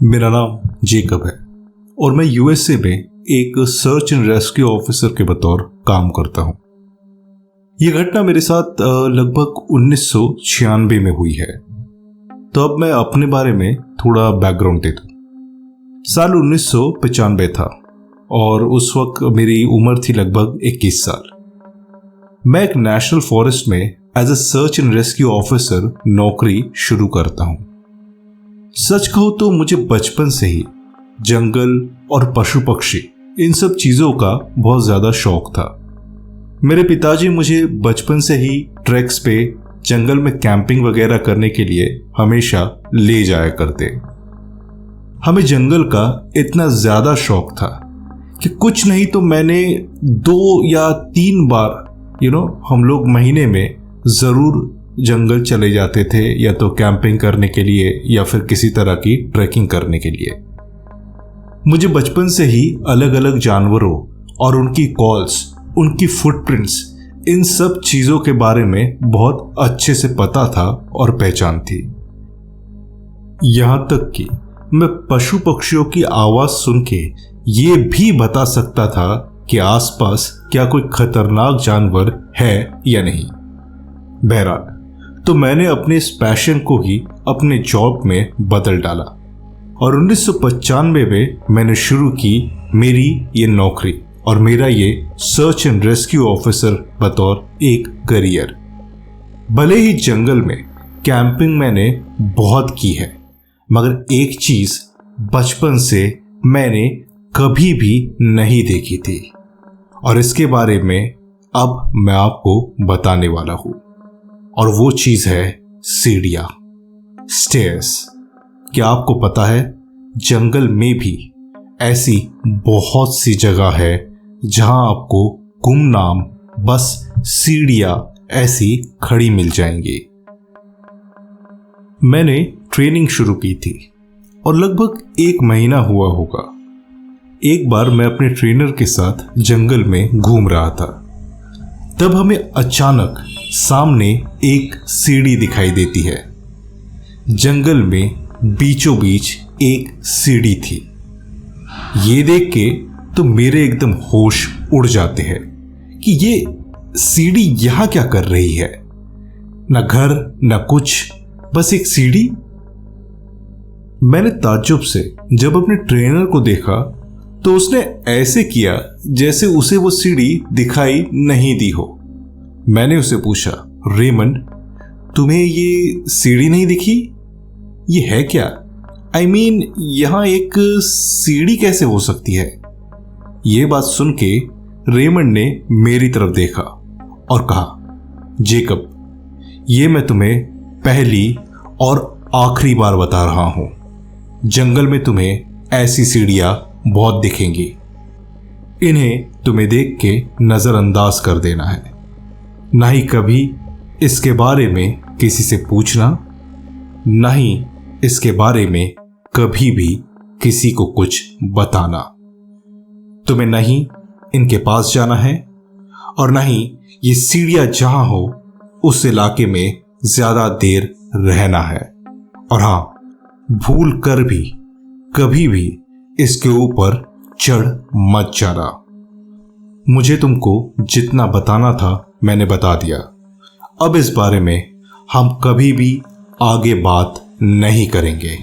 मेरा नाम जेकब है और मैं यूएसए में एक सर्च एंड रेस्क्यू ऑफिसर के बतौर काम करता हूं। यह घटना मेरे साथ लगभग 1996 में हुई है। तो अब मैं अपने बारे में थोड़ा बैकग्राउंड दे दूं। साल 1995 था और उस वक्त मेरी उम्र थी लगभग 21 साल। मैं एक नेशनल फॉरेस्ट में as a search and rescue officer नौकरी शुरू करता हूं। सच कहूं तो मुझे बचपन से ही जंगल और पशु पक्षी इन सब चीजों का बहुत ज्यादा शौक था। मेरे पिताजी मुझे बचपन से ही ट्रैक्स पे जंगल में कैंपिंग वगैरह करने के लिए हमेशा ले जाया करते। हमें जंगल का इतना ज्यादा शौक था कि कुछ नहीं तो मैंने 2 या 3 बार हम लोग महीने में जरूर जंगल चले जाते थे, या तो कैंपिंग करने के लिए या फिर किसी तरह की ट्रैकिंग करने के लिए। मुझे बचपन से ही अलग अलग जानवरों और उनकी कॉल्स, उनकी फुटप्रिंट्स, इन सब चीजों के बारे में बहुत अच्छे से पता था और पहचान थी। यहां तक कि मैं पशु पक्षियों की आवाज सुन के ये भी बता सकता था कि आसपास क्या कोई खतरनाक जानवर है या नहीं। बहरहाल, तो मैंने अपने इस पैशन को ही अपने जॉब में बदल डाला और 1995 में मैंने शुरू की मेरी ये नौकरी और मेरा ये सर्च एंड रेस्क्यू ऑफिसर बतौर एक करियर। भले ही जंगल में कैंपिंग मैंने बहुत की है, मगर एक चीज बचपन से मैंने कभी भी नहीं देखी थी और इसके बारे में अब मैं आपको बताने वाला हूं। और वो चीज है सीढ़ियां, स्टेयर्स। क्या आपको पता है जंगल में भी ऐसी बहुत सी जगह है जहां आपको गुमनाम बस सीढ़ियां ऐसी खड़ी मिल जाएंगी। मैंने ट्रेनिंग शुरू की थी और लगभग 1 महीना हुआ होगा। एक बार मैं अपने ट्रेनर के साथ जंगल में घूम रहा था, तब हमें अचानक सामने एक सीढ़ी दिखाई देती है। जंगल में बीचों बीच एक सीढ़ी थी। ये देख के तो मेरे एकदम होश उड़ जाते हैं कि ये सीढ़ी यहां क्या कर रही है। न घर न कुछ, बस एक सीढ़ी। मैंने ताज्जुब से जब अपने ट्रेनर को देखा तो उसने ऐसे किया जैसे उसे वो सीढ़ी दिखाई नहीं दी हो। मैंने उसे पूछा, रेमंड, तुम्हें ये सीढ़ी नहीं दिखी? ये है क्या? I mean, यहां एक सीढ़ी कैसे हो सकती है? ये बात सुन के रेमंड ने मेरी तरफ देखा और कहा, जेकब, ये मैं तुम्हें पहली और आखिरी बार बता रहा हूं। जंगल में तुम्हें ऐसी सीढ़ियां बहुत दिखेंगी। इन्हें तुम्हें देख के नजरअंदाज कर देना है। ना ही कभी इसके बारे में किसी से पूछना, ना ही इसके बारे में कभी भी किसी को कुछ बताना। तुम्हें नहीं इनके पास जाना है और ना ही ये सीढ़ियां जहां हो उस इलाके में ज्यादा देर रहना है। और हां, भूल कर भी कभी भी इसके ऊपर चढ़ मत जाना। मुझे तुमको जितना बताना था मैंने बता दिया। अब इस बारे में हम कभी भी आगे बात नहीं करेंगे।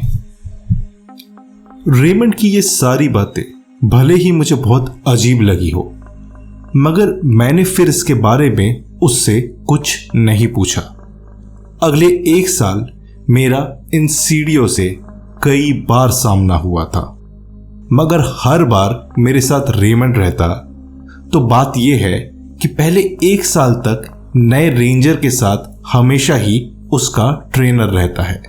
रेमंड की ये सारी बातें भले ही मुझे बहुत अजीब लगी हो, मगर मैंने फिर इसके बारे में उससे कुछ नहीं पूछा। अगले 1 साल मेरा इन सीढ़ियों से कई बार सामना हुआ था, मगर हर बार मेरे साथ रेमंड रहता। तो बात यह है कि पहले 1 साल तक नए रेंजर के साथ हमेशा ही उसका ट्रेनर रहता है।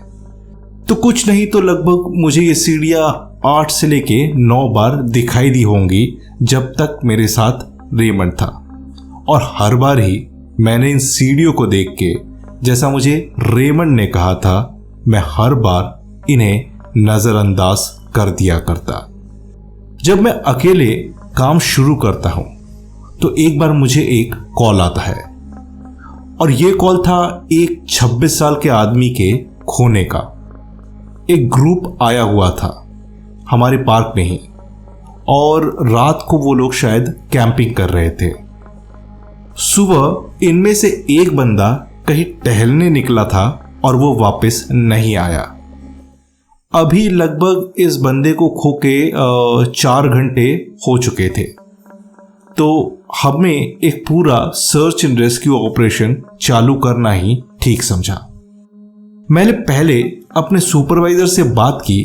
तो कुछ नहीं तो लगभग मुझे ये सीढ़ियां 8 से लेके 9 बार दिखाई दी होंगी जब तक मेरे साथ रेमंड था। और हर बार ही मैंने इन सीढ़ियों को देख के, जैसा मुझे रेमंड ने कहा था, मैं हर बार इन्हें नजरअंदाज कर दिया करता। जब मैं अकेले काम शुरू करता हूं तो एक बार मुझे एक कॉल आता है और यह कॉल था एक 26 साल के आदमी के खोने का। एक ग्रुप आया हुआ था हमारे पार्क में ही, और रात को वो लोग शायद कैंपिंग कर रहे थे। सुबह इनमें से एक बंदा कहीं टहलने निकला था और वो वापस नहीं आया। अभी लगभग इस बंदे को खो के 4 घंटे हो चुके थे। तो हमें एक पूरा सर्च एंड रेस्क्यू ऑपरेशन चालू करना ही ठीक समझा। मैंने पहले अपने सुपरवाइजर से बात की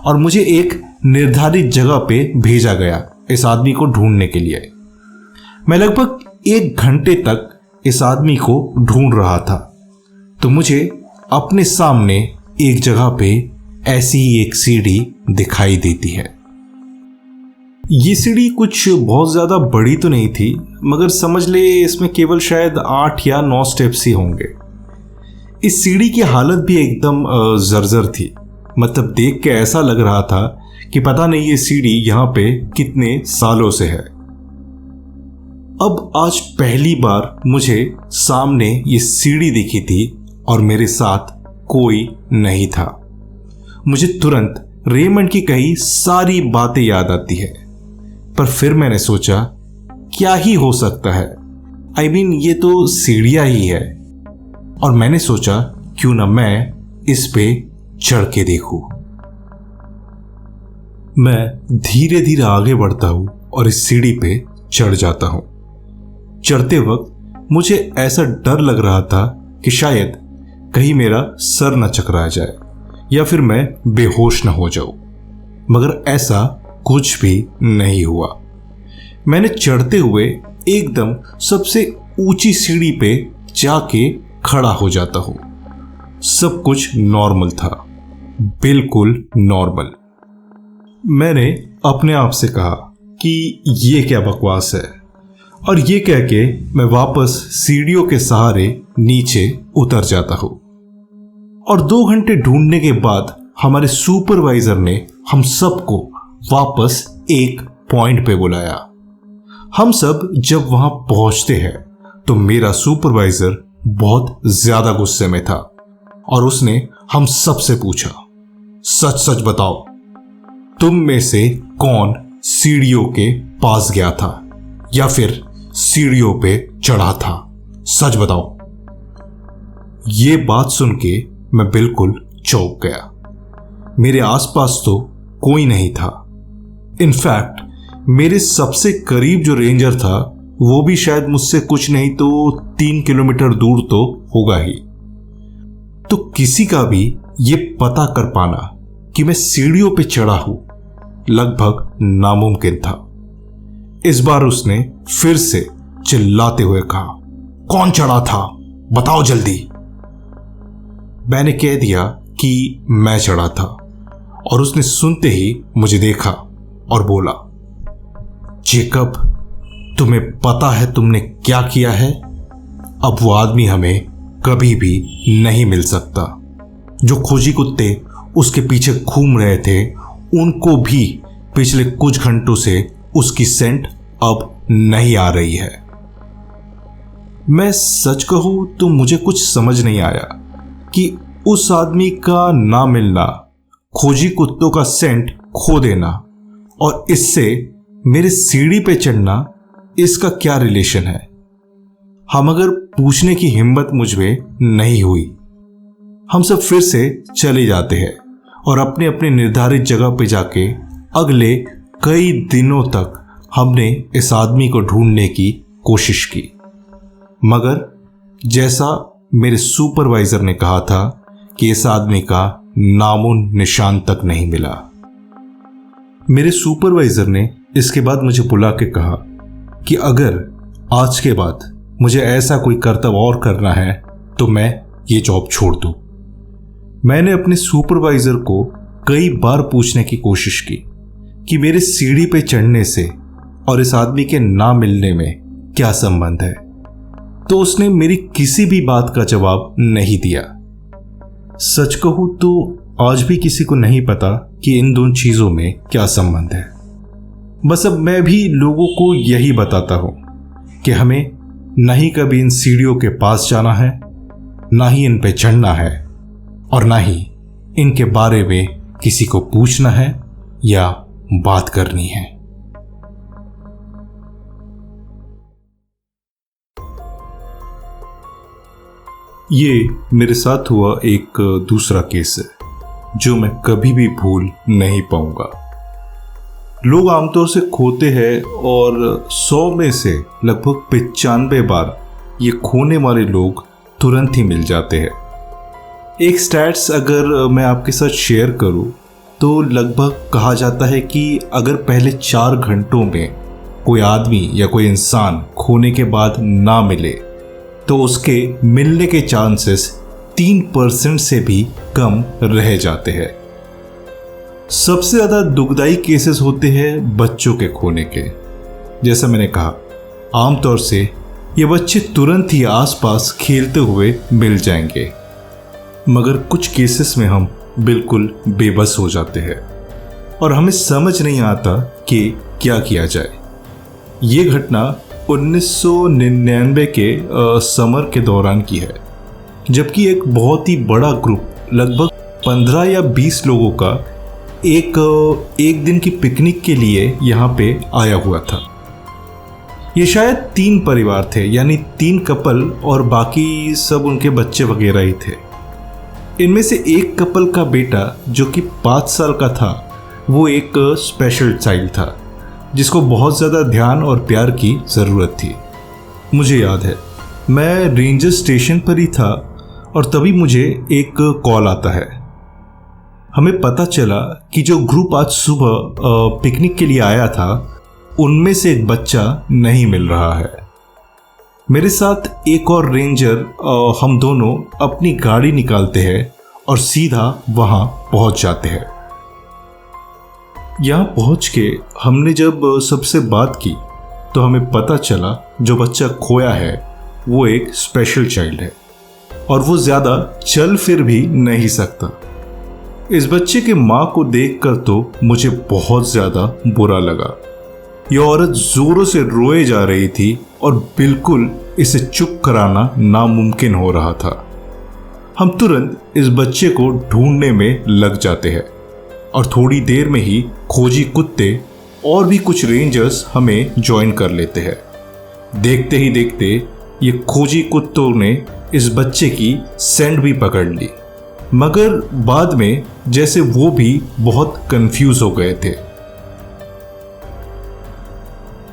और मुझे एक निर्धारित जगह पे भेजा गया इस आदमी को ढूंढने के लिए। मैं लगभग 1 घंटे तक इस आदमी को ढूंढ रहा था, तो मुझे अपने सामने एक जगह पे ऐसी ही एक सीढ़ी दिखाई देती है। ये सीढ़ी कुछ बहुत ज़्यादा बड़ी तो नहीं थी, मगर समझ ले इसमें केवल शायद 8 या 9 स्टेप्स ही होंगे। इस सीढ़ी की हालत भी एकदम जर्जर थी। मतलब देख के ऐसा लग रहा था कि पता नहीं ये सीढ़ी यहाँ पे कितने सालों से है। अब आज पहली बार मुझे सामने ये सीढ़ी दिखी थी और मेरे साथ कोई नहीं था। मुझे तुरंत रेमंड की कही सारी बातें याद आती है, पर फिर मैंने सोचा क्या ही हो सकता है। I mean, ये तो सीढ़ियां ही है, और मैंने सोचा क्यों ना मैं इस पे चढ़ के देखूं। मैं धीरे धीरे आगे बढ़ता हूं और इस सीढ़ी पे चढ़ जाता हूं। चढ़ते वक्त मुझे ऐसा डर लग रहा था कि शायद कहीं मेरा सर न चकरा जाए या फिर मैं बेहोश न हो जाऊं, मगर ऐसा कुछ भी नहीं हुआ। मैंने चढ़ते हुए एकदम सबसे ऊंची सीढ़ी पे जाके खड़ा हो जाता हूं। सब कुछ नॉर्मल था, बिल्कुल नॉर्मल। मैंने अपने आप से कहा कि ये क्या बकवास है, और ये कह के मैं वापस सीढ़ियों के सहारे नीचे उतर जाता हूं। और 2 घंटे ढूंढने के बाद हमारे सुपरवाइजर ने हम सबको वापस एक पॉइंट पे बुलाया। हम सब जब वहां पहुंचते हैं तो मेरा सुपरवाइजर बहुत ज्यादा गुस्से में था और उसने हम सब से पूछा, सच सच बताओ, तुम में से कौन सीढ़ियों के पास गया था या फिर सीढ़ियों पे चढ़ा था? सच बताओ। ये बात सुन के मैं बिल्कुल चौंक गया। मेरे आसपास तो कोई नहीं था। इनफैक्ट मेरे सबसे करीब जो रेंजर था वो भी शायद मुझसे कुछ नहीं तो 3 किलोमीटर दूर तो होगा ही। तो किसी का भी ये पता कर पाना कि मैं सीढ़ियों पे चढ़ा हूं लगभग नामुमकिन था। इस बार उसने फिर से चिल्लाते हुए कहा, कौन चढ़ा था, बताओ जल्दी। मैंने कह दिया कि मैं चढ़ा था, और उसने सुनते ही मुझे देखा और बोला, जेकब, तुम्हें पता है तुमने क्या किया है? अब वो आदमी हमें कभी भी नहीं मिल सकता। जो खोजी कुत्ते उसके पीछे घूम रहे थे उनको भी पिछले कुछ घंटों से उसकी सेंट अब नहीं आ रही है। मैं सच कहूं तो मुझे कुछ समझ नहीं आया कि उस आदमी का ना मिलना, खोजी कुत्तों का सेंट खो देना और इससे मेरे सीढ़ी पे चढ़ना, इसका क्या रिलेशन है। हम अगर पूछने की हिम्मत मुझ में नहीं हुई, हम सब फिर से चले जाते हैं और अपने अपने निर्धारित जगह पे जाके अगले कई दिनों तक हमने इस आदमी को ढूंढने की कोशिश की, मगर जैसा मेरे सुपरवाइजर ने कहा था कि इस आदमी का नामो निशान तक नहीं मिला। मेरे सुपरवाइजर ने इसके बाद मुझे बुला के कहा कि अगर आज के बाद मुझे ऐसा कोई कर्तव्य और करना है तो मैं ये जॉब छोड़ दूं। मैंने अपने सुपरवाइजर को कई बार पूछने की कोशिश की कि मेरे सीढ़ी पे चढ़ने से और इस आदमी के ना मिलने में क्या संबंध है, तो उसने मेरी किसी भी बात का जवाब नहीं दिया। सच कहूं तो आज भी किसी को नहीं पता कि इन दोनों चीजों में क्या संबंध है। बस अब मैं भी लोगों को यही बताता हूं कि हमें ना ही कभी इन सीढ़ियों के पास जाना है, ना ही इन पे चढ़ना है, और ना ही इनके बारे में किसी को पूछना है या बात करनी है। ये मेरे साथ हुआ एक दूसरा केस है जो मैं कभी भी भूल नहीं पाऊंगा। लोग आमतौर से खोते हैं और 100 में से लगभग 95 बार ये खोने वाले लोग तुरंत ही मिल जाते हैं। एक स्टैट्स अगर मैं आपके साथ शेयर करूं तो लगभग कहा जाता है कि अगर पहले 4 घंटों में कोई आदमी या कोई इंसान खोने के बाद ना मिले तो उसके मिलने के चांसेस 3% से भी कम रह जाते हैं। सबसे ज़्यादा दुखदाई केसेस होते हैं बच्चों के खोने के। जैसा मैंने कहा, आमतौर से ये बच्चे तुरंत ही आसपास खेलते हुए मिल जाएंगे, मगर कुछ केसेस में हम बिल्कुल बेबस हो जाते हैं और हमें समझ नहीं आता कि क्या किया जाए। ये घटना 1999 के समर के दौरान की है, जबकि एक बहुत ही बड़ा ग्रुप लगभग 15 या 20 लोगों का एक दिन की पिकनिक के लिए यहाँ पे आया हुआ था। ये शायद 3 परिवार थे, यानी 3 कपल और बाकी सब उनके बच्चे वगैरह ही थे। इनमें से एक कपल का बेटा जो कि 5 साल का था, वो एक स्पेशल चाइल्ड था जिसको बहुत ज़्यादा ध्यान और प्यार की ज़रूरत थी। मुझे याद है मैं रेंजर स्टेशन पर ही था और तभी मुझे एक कॉल आता है। हमें पता चला कि जो ग्रुप आज सुबह पिकनिक के लिए आया था उनमें से एक बच्चा नहीं मिल रहा है। मेरे साथ एक और रेंजर, हम दोनों अपनी गाड़ी निकालते हैं और सीधा वहाँ पहुँच जाते हैं। यहाँ पहुँच के हमने जब सबसे बात की तो हमें पता चला जो बच्चा खोया है वो एक स्पेशल चाइल्ड है और वो ज़्यादा चल फिर भी नहीं सकता। इस बच्चे के माँ को देखकर तो मुझे बहुत ज़्यादा बुरा लगा। ये औरत ज़ोरों से रोए जा रही थी और बिल्कुल इसे चुप कराना नामुमकिन हो रहा था। हम तुरंत इस बच्चे को ढूंढने में लग जाते हैं और थोड़ी देर में ही खोजी कुत्ते और भी कुछ रेंजर्स हमें ज्वाइन कर लेते हैं। देखते ही देखते ये खोजी कुत्तों ने इस बच्चे की सेंट भी पकड़ ली, मगर बाद में जैसे वो भी बहुत कंफ्यूज हो गए थे।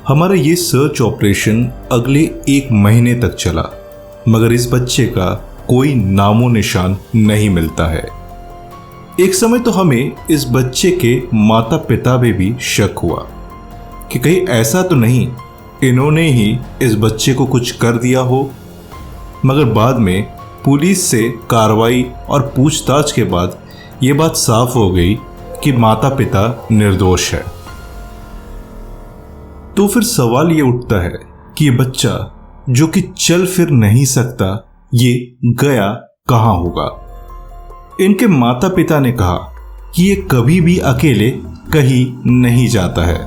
हमारा ये सर्च ऑपरेशन अगले 1 महीने तक चला, मगर इस बच्चे का कोई नामो निशान नहीं मिलता है। एक समय तो हमें इस बच्चे के माता पिता पे भी शक हुआ कि कहीं ऐसा तो नहीं इन्होंने ही इस बच्चे को कुछ कर दिया हो, मगर बाद में पुलिस से कार्रवाई और पूछताछ के बाद ये बात साफ हो गई कि माता पिता निर्दोष है। तो फिर सवाल ये उठता है कि ये बच्चा जो कि चल फिर नहीं सकता, ये गया कहाँ होगा। इनके माता पिता ने कहा कि ये कभी भी अकेले कहीं नहीं जाता है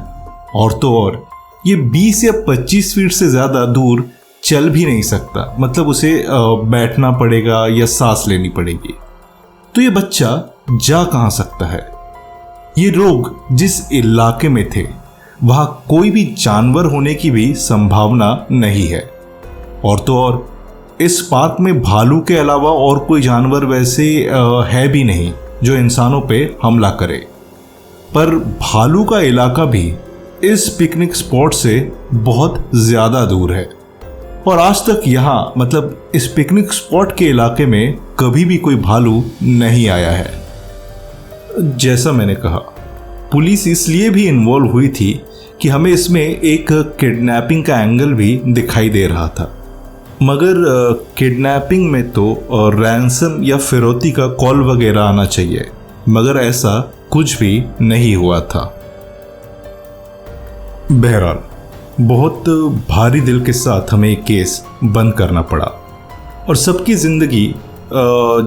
और तो और ये 20 या 25 फीट से ज़्यादा दूर चल भी नहीं सकता, मतलब उसे बैठना पड़ेगा या सांस लेनी पड़ेगी। तो ये बच्चा जा कहाँ सकता है। ये लोग जिस इलाके में थे वहाँ कोई भी जानवर होने की भी संभावना नहीं है और तो और इस पार्क में भालू के अलावा और कोई जानवर वैसे है भी नहीं जो इंसानों पे हमला करे। पर भालू का इलाका भी इस पिकनिक स्पॉट से बहुत ज़्यादा दूर है और आज तक यहाँ, मतलब इस पिकनिक स्पॉट के इलाके में कभी भी कोई भालू नहीं आया है। जैसा मैंने कहा, पुलिस इसलिए भी इन्वॉल्व हुई थी कि हमें इसमें एक किडनैपिंग का एंगल भी दिखाई दे रहा था, मगर किडनैपिंग में तो रैंसम या फिरौती का कॉल वगैरह आना चाहिए, मगर ऐसा कुछ भी नहीं हुआ था। बहरहाल बहुत भारी दिल के साथ हमें एक केस बंद करना पड़ा और सबकी ज़िंदगी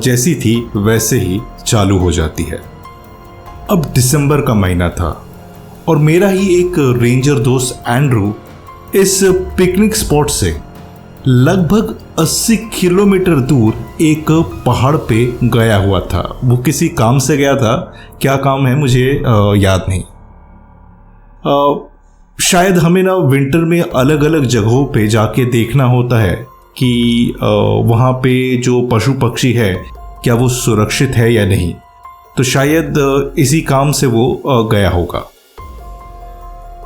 जैसी थी वैसे ही चालू हो जाती है। अब दिसंबर का महीना था और मेरा ही एक रेंजर दोस्त एंड्रू इस पिकनिक स्पॉट से लगभग 80 किलोमीटर दूर एक पहाड़ पे गया हुआ था। वो किसी काम से गया था, क्या काम है मुझे याद नहीं। शायद हमें ना विंटर में अलग अलग जगहों पे जाके देखना होता है कि वहाँ पे जो पशु पक्षी है क्या वो सुरक्षित है या नहीं। तो शायद इसी काम से वो गया होगा।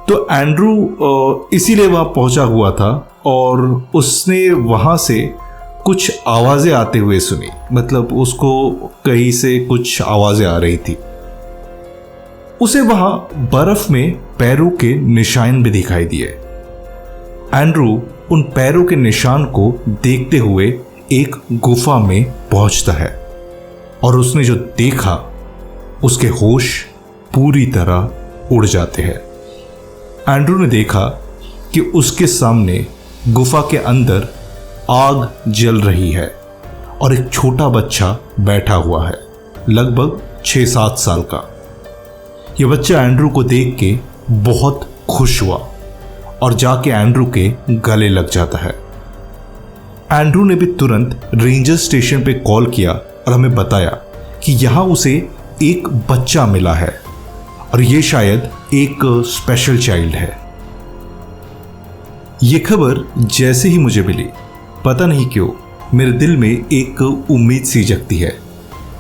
तो एंड्रू इसीलिए वहाँ पहुँचा हुआ था और उसने वहाँ से कुछ आवाज़ें आते हुए सुनी। मतलब उसको कहीं से कुछ आवाज़ें आ रही थी। उसे वहाँ बर्फ में पैरों के निशान भी दिखाई दिए। एंड्रू उन पैरों के निशान को देखते हुए एक गुफा में पहुंचता है और उसने जो देखा उसके होश पूरी तरह उड़ जाते हैं। एंड्रू ने देखा कि उसके सामने गुफा के अंदर आग जल रही है और एक छोटा बच्चा बैठा हुआ है, लगभग 6-7 साल का। यह बच्चा एंड्रू को देख के बहुत खुश हुआ और जाके एंड्रू के गले लग जाता है। एंड्रू ने भी तुरंत रेंजर स्टेशन पे कॉल किया और हमें बताया कि यहाँ उसे एक बच्चा मिला है और ये शायद एक स्पेशल चाइल्ड है। ये खबर जैसे ही मुझे मिली, पता नहीं क्यों मेरे दिल में एक उम्मीद सी जगती है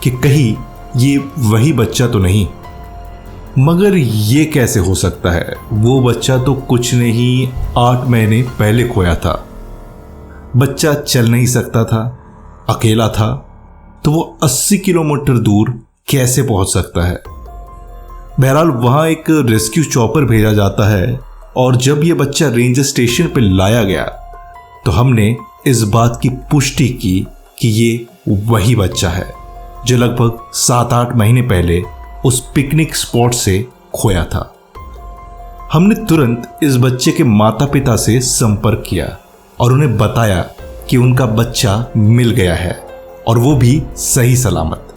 कि कहीं ये वही बच्चा तो नहीं। मगर ये कैसे हो सकता है? वो बच्चा तो कुछ नहीं 8 महीने पहले खोया था। बच्चा चल नहीं सकता था, अकेला था, तो वो 80 किलोमीटर दूर कैसे पहुंच सकता है? बहरहाल वहां एक रेस्क्यू चॉपर भेजा जाता है और जब ये बच्चा रेंजर स्टेशन पर लाया गया तो हमने इस बात की पुष्टि की कि ये वही बच्चा है जो लगभग 7-8 महीने पहले उस पिकनिक स्पॉट से खोया था। हमने तुरंत इस बच्चे के माता पिता से संपर्क किया और उन्हें बताया कि उनका बच्चा मिल गया है और वो भी सही सलामत।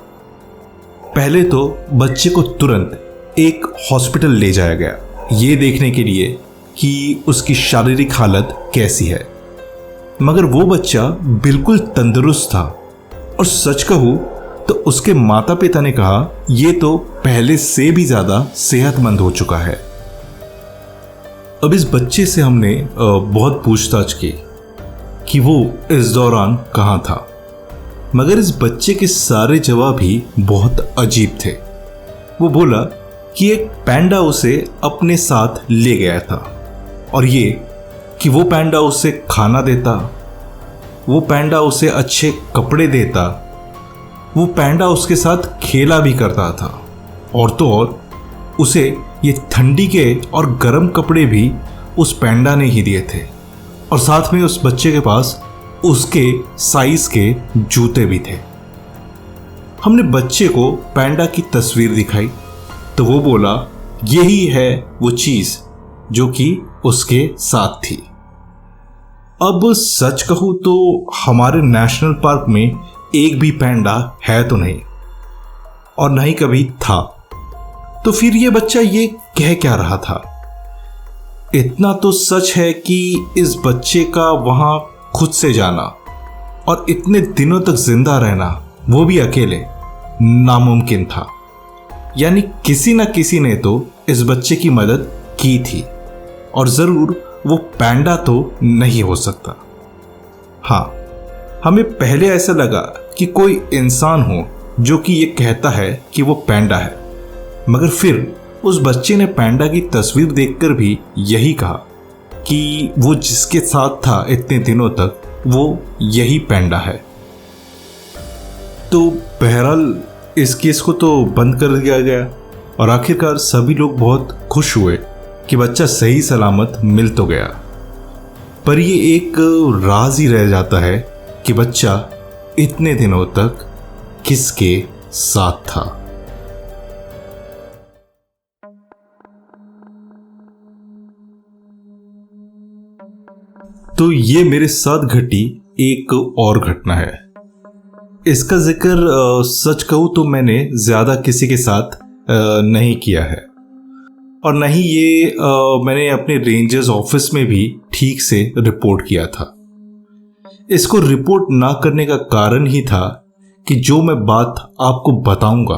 पहले तो बच्चे को तुरंत एक हॉस्पिटल ले जाया गया, ये देखने के लिए कि उसकी शारीरिक हालत कैसी है। मगर वो बच्चा बिल्कुल तंदुरुस्त था और सच कहूं तो उसके माता पिता ने कहा ये तो पहले से भी ज्यादा सेहतमंद हो चुका है। अब इस बच्चे से हमने बहुत पूछताछ की कि वो इस दौरान कहाँ था, मगर इस बच्चे के सारे जवाब ही बहुत अजीब थे। वो बोला कि एक पैंडा उसे अपने साथ ले गया था और ये कि वो पैंडा उसे खाना देता, वो पैंडा उसे अच्छे कपड़े देता, वो पैंडा उसके साथ खेला भी करता था और तो और उसे ये ठंडी के और गर्म कपड़े भी उस पैंडा ने ही दिए थे और साथ में उस बच्चे के पास उसके साइज के जूते भी थे। हमने बच्चे को पैंडा की तस्वीर दिखाई तो वो बोला यही है वो चीज जो कि उसके साथ थी। अब सच कहूं तो हमारे नेशनल पार्क में एक भी पैंडा है तो नहीं और न ही कभी था, तो फिर ये बच्चा ये कह क्या रहा था? इतना तो सच है कि इस बच्चे का वहां खुद से जाना और इतने दिनों तक जिंदा रहना, वो भी अकेले, नामुमकिन था। यानी किसी न किसी ने तो इस बच्चे की मदद की थी और जरूर वो पैंडा तो नहीं हो सकता। हाँ, हमें पहले ऐसा लगा कि कोई इंसान हो जो कि ये कहता है कि वो पैंडा है, मगर फिर उस बच्चे ने पैंडा की तस्वीर देखकर भी यही कहा कि वो जिसके साथ था इतने दिनों तक वो यही पैंडा है। तो बहरहाल इस केस को तो बंद कर दिया गया और आखिरकार सभी लोग बहुत खुश हुए कि बच्चा सही सलामत मिल तो गया। पर ये एक राज ही रह जाता है कि बच्चा इतने दिनों तक किसके साथ था। तो ये मेरे साथ घटी एक और घटना है। इसका जिक्र सच कहूं तो मैंने ज्यादा किसी के साथ नहीं किया है और नहीं ये मैंने अपने रेंजर्स ऑफिस में भी ठीक से रिपोर्ट किया था। इसको रिपोर्ट ना करने का कारण ही था कि जो मैं बात आपको बताऊंगा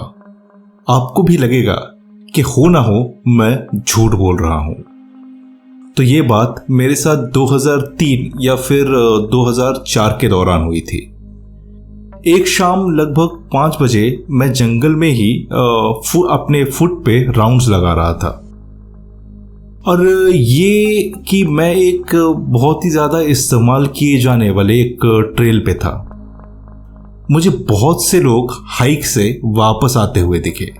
आपको भी लगेगा कि हो ना हो मैं झूठ बोल रहा हूं। तो ये बात मेरे साथ 2003 या फिर 2004 के दौरान हुई थी। एक शाम लगभग 5 बजे मैं जंगल में ही अपने फुट पे राउंड्स लगा रहा था, और ये कि मैं एक बहुत ही ज़्यादा इस्तेमाल किए जाने वाले एक ट्रेल पे था। मुझे बहुत से लोग हाइक से वापस आते हुए दिखे,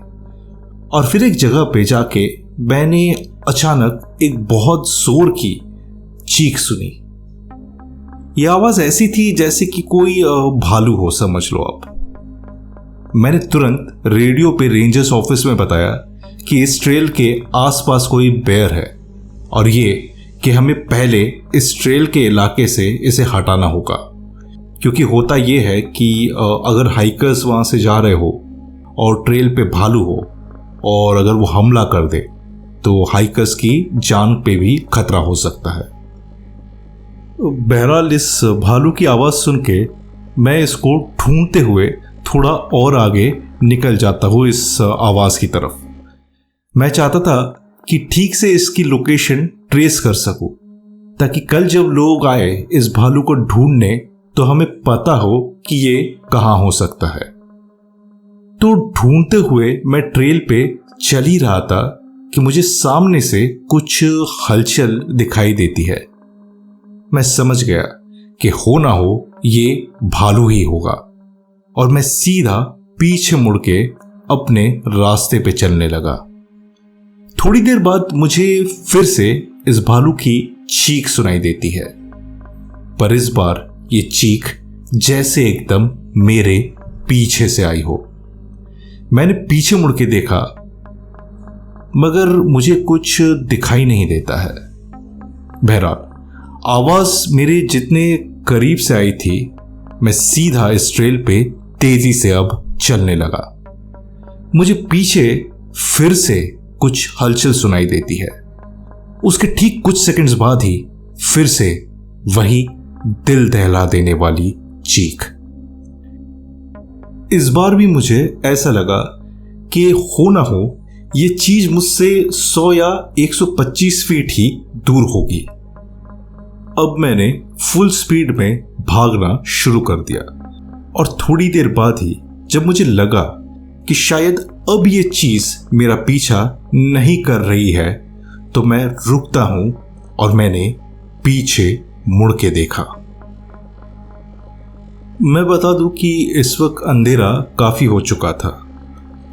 और फिर एक जगह पे जाके मैंने अचानक एक बहुत जोर की चीख सुनी। यह आवाज़ ऐसी थी जैसे कि कोई भालू हो, समझ लो आप। मैंने तुरंत रेडियो पे रेंजर्स ऑफिस में बताया कि इस ट्रेल के आसपास कोई बेयर है, और ये कि हमें पहले इस ट्रेल के इलाके से इसे हटाना होगा, क्योंकि होता ये है कि अगर हाइकर्स वहाँ से जा रहे हो और ट्रेल पे भालू हो और अगर वो हमला कर दे तो हाइकर्स की जान पे भी खतरा हो सकता है। बहरहाल इस भालू की आवाज़ सुन के मैं इसको ढूंढते हुए थोड़ा और आगे निकल जाता हूँ इस आवाज़ की तरफ। मैं चाहता था कि ठीक से इसकी लोकेशन ट्रेस कर सकूं, ताकि कल जब लोग आए इस भालू को ढूंढने तो हमें पता हो कि ये कहाँ हो सकता है। तो ढूंढते हुए मैं ट्रेल पे चल ही रहा था कि मुझे सामने से कुछ हलचल दिखाई देती है। मैं समझ गया कि हो ना हो ये भालू ही होगा, और मैं सीधा पीछे मुड़ के अपने रास्ते पे चलने लगा। थोड़ी देर बाद मुझे फिर से इस भालू की चीख सुनाई देती है, पर इस बार ये चीख जैसे एकदम मेरे पीछे से आई हो। मैंने पीछे मुड़ के देखा, मगर मुझे कुछ दिखाई नहीं देता है। बहरहाल आवाज मेरे जितने करीब से आई थी, मैं सीधा इस ट्रेल पे तेजी से अब चलने लगा। मुझे पीछे फिर से कुछ हलचल सुनाई देती है। उसके ठीक कुछ सेकंड्स बाद ही फिर से वही दिल दहला देने वाली चीख। इस बार भी मुझे ऐसा लगा कि हो ना हो ये चीज मुझसे 100 या 125 फीट ही दूर होगी। अब मैंने फुल स्पीड में भागना शुरू कर दिया, और थोड़ी देर बाद ही जब मुझे लगा कि शायद अब ये चीज मेरा पीछा नहीं कर रही है, तो मैं रुकता हूं और मैंने पीछे मुड़ के देखा। मैं बता दूं कि इस वक्त अंधेरा काफी हो चुका था,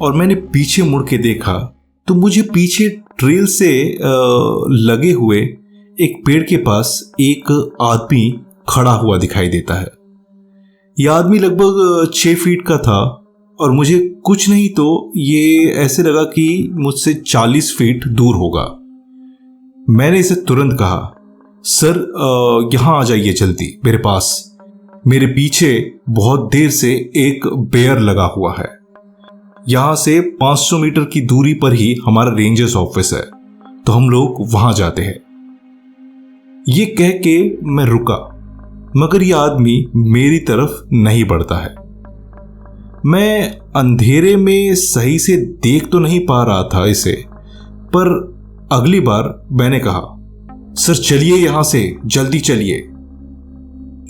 और मैंने पीछे मुड़ के देखा तो मुझे पीछे ट्रेल से लगे हुए एक पेड़ के पास एक आदमी खड़ा हुआ दिखाई देता है। यह आदमी लगभग 6 फीट का था, और मुझे कुछ नहीं तो ये ऐसे लगा कि मुझसे 40 फीट दूर होगा। मैंने इसे तुरंत कहा, सर यहां आ जाइए जल्दी मेरे पास। मेरे पीछे बहुत देर से एक बेयर लगा हुआ है। यहां से 500 मीटर की दूरी पर ही हमारा रेंजर्स ऑफिस है, तो हम लोग वहां जाते हैं। ये कह के मैं रुका, मगर यह आदमी मेरी तरफ नहीं बढ़ता है। मैं अंधेरे में सही से देख तो नहीं पा रहा था इसे, पर अगली बार मैंने कहा, सर चलिए यहां से, जल्दी चलिए।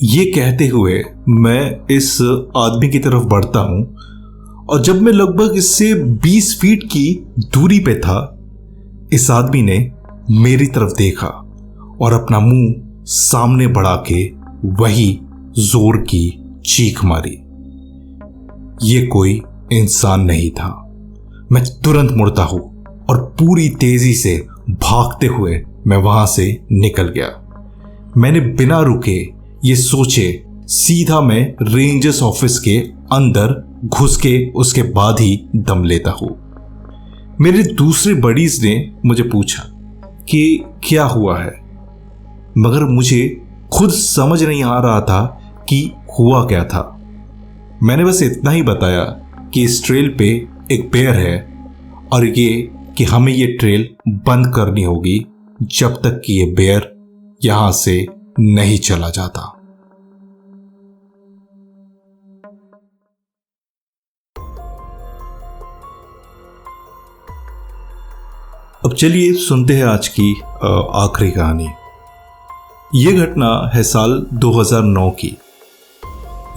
ये कहते हुए मैं इस आदमी की तरफ बढ़ता हूं, और जब मैं लगभग इससे 20 फीट की दूरी पे था, इस आदमी ने मेरी तरफ देखा और अपना मुंह सामने बढ़ा के वही जोर की चीख मारी। ये कोई इंसान नहीं था। मैं तुरंत मुड़ता हूं और पूरी तेजी से भागते हुए मैं वहां से निकल गया। मैंने बिना रुके ये सोचे सीधा मैं रेंजर्स ऑफिस के अंदर घुस के उसके बाद ही दम लेता हूं। मेरे दूसरे बडीज ने मुझे पूछा कि क्या हुआ है, मगर मुझे खुद समझ नहीं आ रहा था कि हुआ क्या था। मैंने बस इतना ही बताया कि इस ट्रेल पे एक बेयर है, और ये कि हमें ये ट्रेल बंद करनी होगी जब तक कि ये बेयर यहां से नहीं चला जाता। अब चलिए सुनते हैं आज की आखिरी कहानी। ये घटना है साल 2009 की।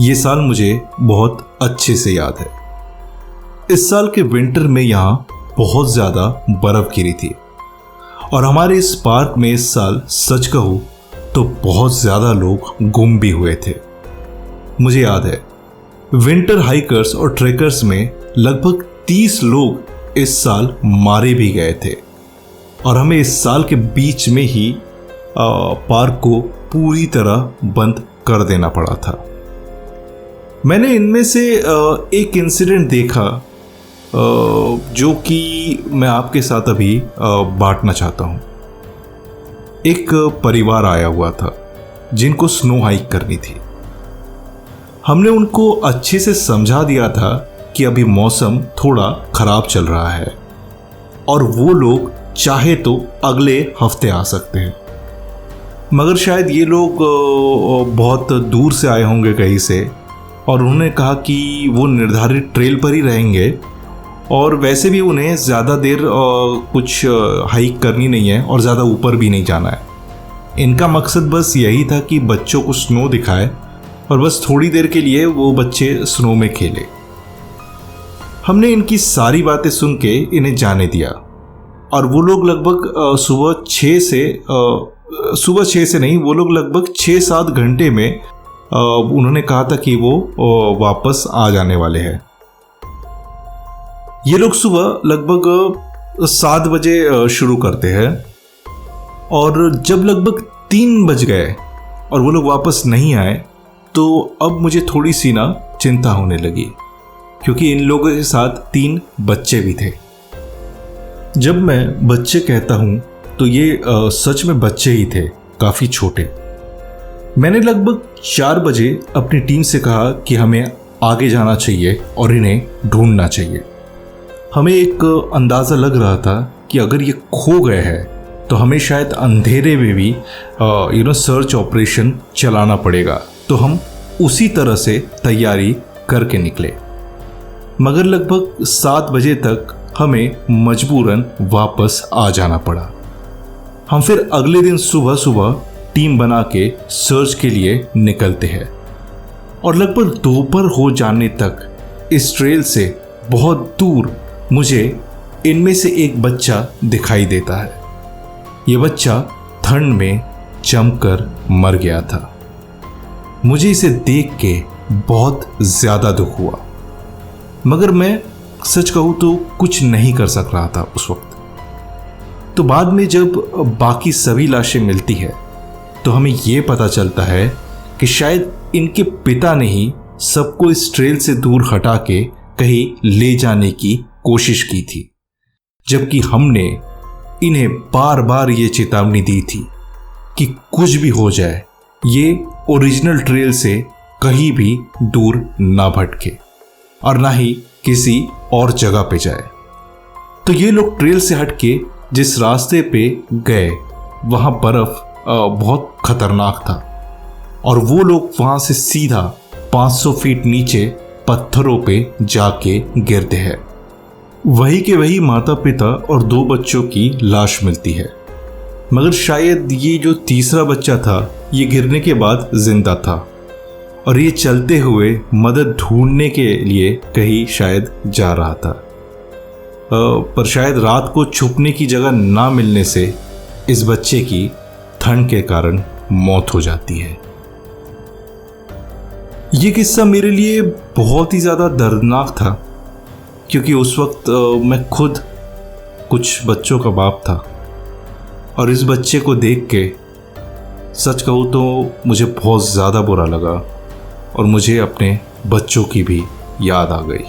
ये साल मुझे बहुत अच्छे से याद है। इस साल के विंटर में यहाँ बहुत ज़्यादा बर्फ़ गिरी थी और हमारे इस पार्क में इस साल सच कहूँ तो बहुत ज़्यादा लोग गुम भी हुए थे। मुझे याद है विंटर हाइकर्स और ट्रेकर्स में लगभग 30 लोग इस साल मारे भी गए थे और हमें इस साल के बीच में ही पार्क को पूरी तरह बंद कर देना पड़ा था। मैंने इनमें से एक इंसिडेंट देखा जो कि मैं आपके साथ अभी बांटना चाहता हूँ। एक परिवार आया हुआ था जिनको स्नो हाइक करनी थी। हमने उनको अच्छे से समझा दिया था कि अभी मौसम थोड़ा खराब चल रहा है और वो लोग चाहे तो अगले हफ्ते आ सकते हैं, मगर शायद ये लोग बहुत दूर से आए होंगे कहीं से और उन्होंने कहा कि वो निर्धारित ट्रेल पर ही रहेंगे और वैसे भी उन्हें ज़्यादा देर कुछ हाइक करनी नहीं है और ज़्यादा ऊपर भी नहीं जाना है। इनका मकसद बस यही था कि बच्चों को स्नो दिखाए और बस थोड़ी देर के लिए वो बच्चे स्नो में खेले। हमने इनकी सारी बातें सुन के इन्हें जाने दिया और वो लोग लगभग सुबह 6 से नहीं, वो लोग लगभग 6-7 घंटे में उन्होंने कहा था कि वो वापस आ जाने वाले हैं। ये लोग सुबह लगभग 7 बजे शुरू करते हैं और जब लगभग 3 बज गए और वो लोग वापस नहीं आए तो अब मुझे थोड़ी सी ना चिंता होने लगी, क्योंकि इन लोगों के साथ 3 बच्चे भी थे। जब मैं बच्चे कहता हूँ तो ये सच में बच्चे ही थे, काफ़ी छोटे। मैंने लगभग 4 बजे अपनी टीम से कहा कि हमें आगे जाना चाहिए और इन्हें ढूंढना चाहिए। हमें एक अंदाज़ा लग रहा था कि अगर ये खो गए हैं तो हमें शायद अंधेरे में भी सर्च ऑपरेशन चलाना पड़ेगा, तो हम उसी तरह से तैयारी करके निकले। मगर लगभग 7 बजे तक हमें मजबूरन वापस आ जाना पड़ा। हम फिर अगले दिन सुबह सुबह टीम बना के सर्च के लिए निकलते हैं और लगभग दोपहर हो जाने तक इस ट्रेल से बहुत दूर मुझे इनमें से एक बच्चा दिखाई देता है। ये बच्चा ठंड में जमकर मर गया था। मुझे इसे देख के बहुत ज़्यादा दुख हुआ, मगर मैं सच कहूँ तो कुछ नहीं कर सक रहा था उस वक्त। तो बाद में जब बाकी सभी लाशें मिलती है तो हमें ये पता चलता है कि शायद इनके पिता ने ही सबको इस ट्रेल से दूर हटा के कहीं ले जाने की कोशिश की थी, जबकि हमने इन्हें बार बार ये चेतावनी दी थी कि कुछ भी हो जाए ये ओरिजिनल ट्रेल से कहीं भी दूर ना भटके और ना ही किसी और जगह पे जाए। तो ये लोग ट्रेल से हटके जिस रास्ते पे गए वहाँ बर्फ बहुत खतरनाक था और वो लोग वहाँ से सीधा 500 फीट नीचे पत्थरों पे जाके गिरते हैं। वही के वही माता पिता और 2 बच्चों की लाश मिलती है, मगर शायद ये जो तीसरा बच्चा था ये गिरने के बाद जिंदा था और ये चलते हुए मदद ढूंढने के लिए कहीं शायद जा रहा था, पर शायद रात को छुपने की जगह ना मिलने से इस बच्चे की ठंड के कारण मौत हो जाती है। ये किस्सा मेरे लिए बहुत ही ज़्यादा दर्दनाक था, क्योंकि उस वक्त मैं खुद कुछ बच्चों का बाप था और इस बच्चे को देख के सच कहूँ तो मुझे बहुत ज़्यादा बुरा लगा और मुझे अपने बच्चों की भी याद आ गई।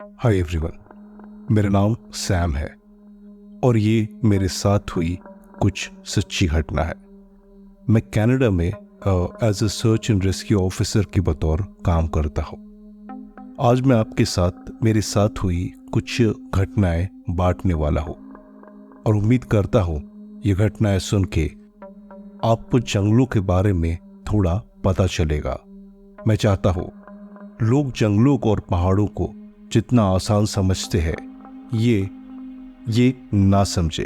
हाय एवरीवन, मेरा नाम सैम है और ये मेरे साथ हुई कुछ सच्ची घटना है। मैं कनाडा में as a search and rescue officer के बतौर काम करता हूँ। आज मैं आपके साथ मेरे साथ हुई कुछ घटनाएं बांटने वाला हूँ और उम्मीद करता हूँ ये घटनाएं सुन के आपको जंगलों के बारे में थोड़ा पता चलेगा। मैं चाहता हूँ लोग जंगलों को और पहाड़ों को जितना आसान समझते हैं ये ना समझे,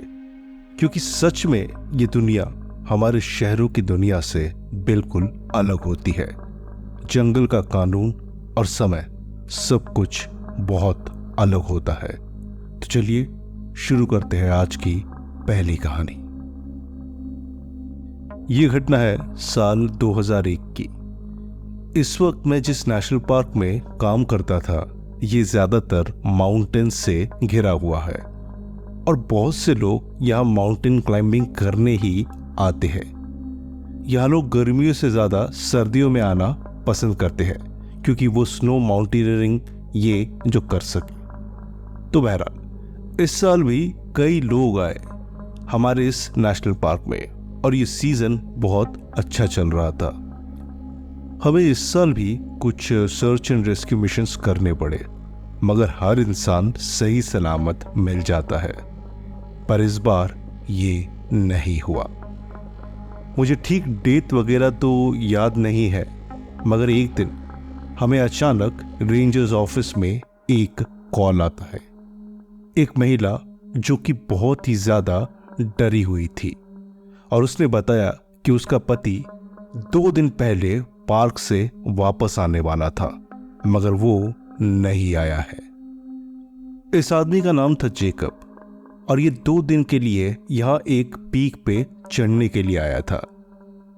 क्योंकि सच में ये दुनिया हमारे शहरों की दुनिया से बिल्कुल अलग होती है। जंगल का कानून और समय सब कुछ बहुत अलग होता है। तो चलिए शुरू करते हैं आज की पहली कहानी। ये घटना है साल 2001 की। इस वक्त मैं जिस नेशनल पार्क में काम करता था ये ज्यादातर माउंटेन से घिरा हुआ है और बहुत से लोग यहाँ माउंटेन क्लाइंबिंग करने ही आते हैं। यहाँ लोग गर्मियों से ज्यादा सर्दियों में आना पसंद करते हैं क्योंकि वो स्नो माउंटेनियरिंग ये जो कर सके। तो बहरहाल इस साल भी कई लोग आए हमारे इस नेशनल पार्क में और ये सीजन बहुत अच्छा चल रहा था। हमें इस साल भी कुछ सर्च एंड रेस्क्यू मिशंस करने पड़े, मगर हर इंसान सही सलामत मिल जाता है। पर इस बार ये नहीं हुआ। मुझे ठीक डेट वगैरह तो याद नहीं है, मगर एक दिन हमें अचानक रेंजर्स ऑफिस में एक कॉल आता है। एक महिला जो कि बहुत ही ज्यादा डरी हुई थी और उसने बताया कि उसका पति 2 दिन पहले पार्क से वापस आने वाला था, मगर वो नहीं आया है। इस आदमी का नाम था जेकब और ये 2 दिन के लिए यहाँ एक पीक पे चढ़ने के लिए आया था।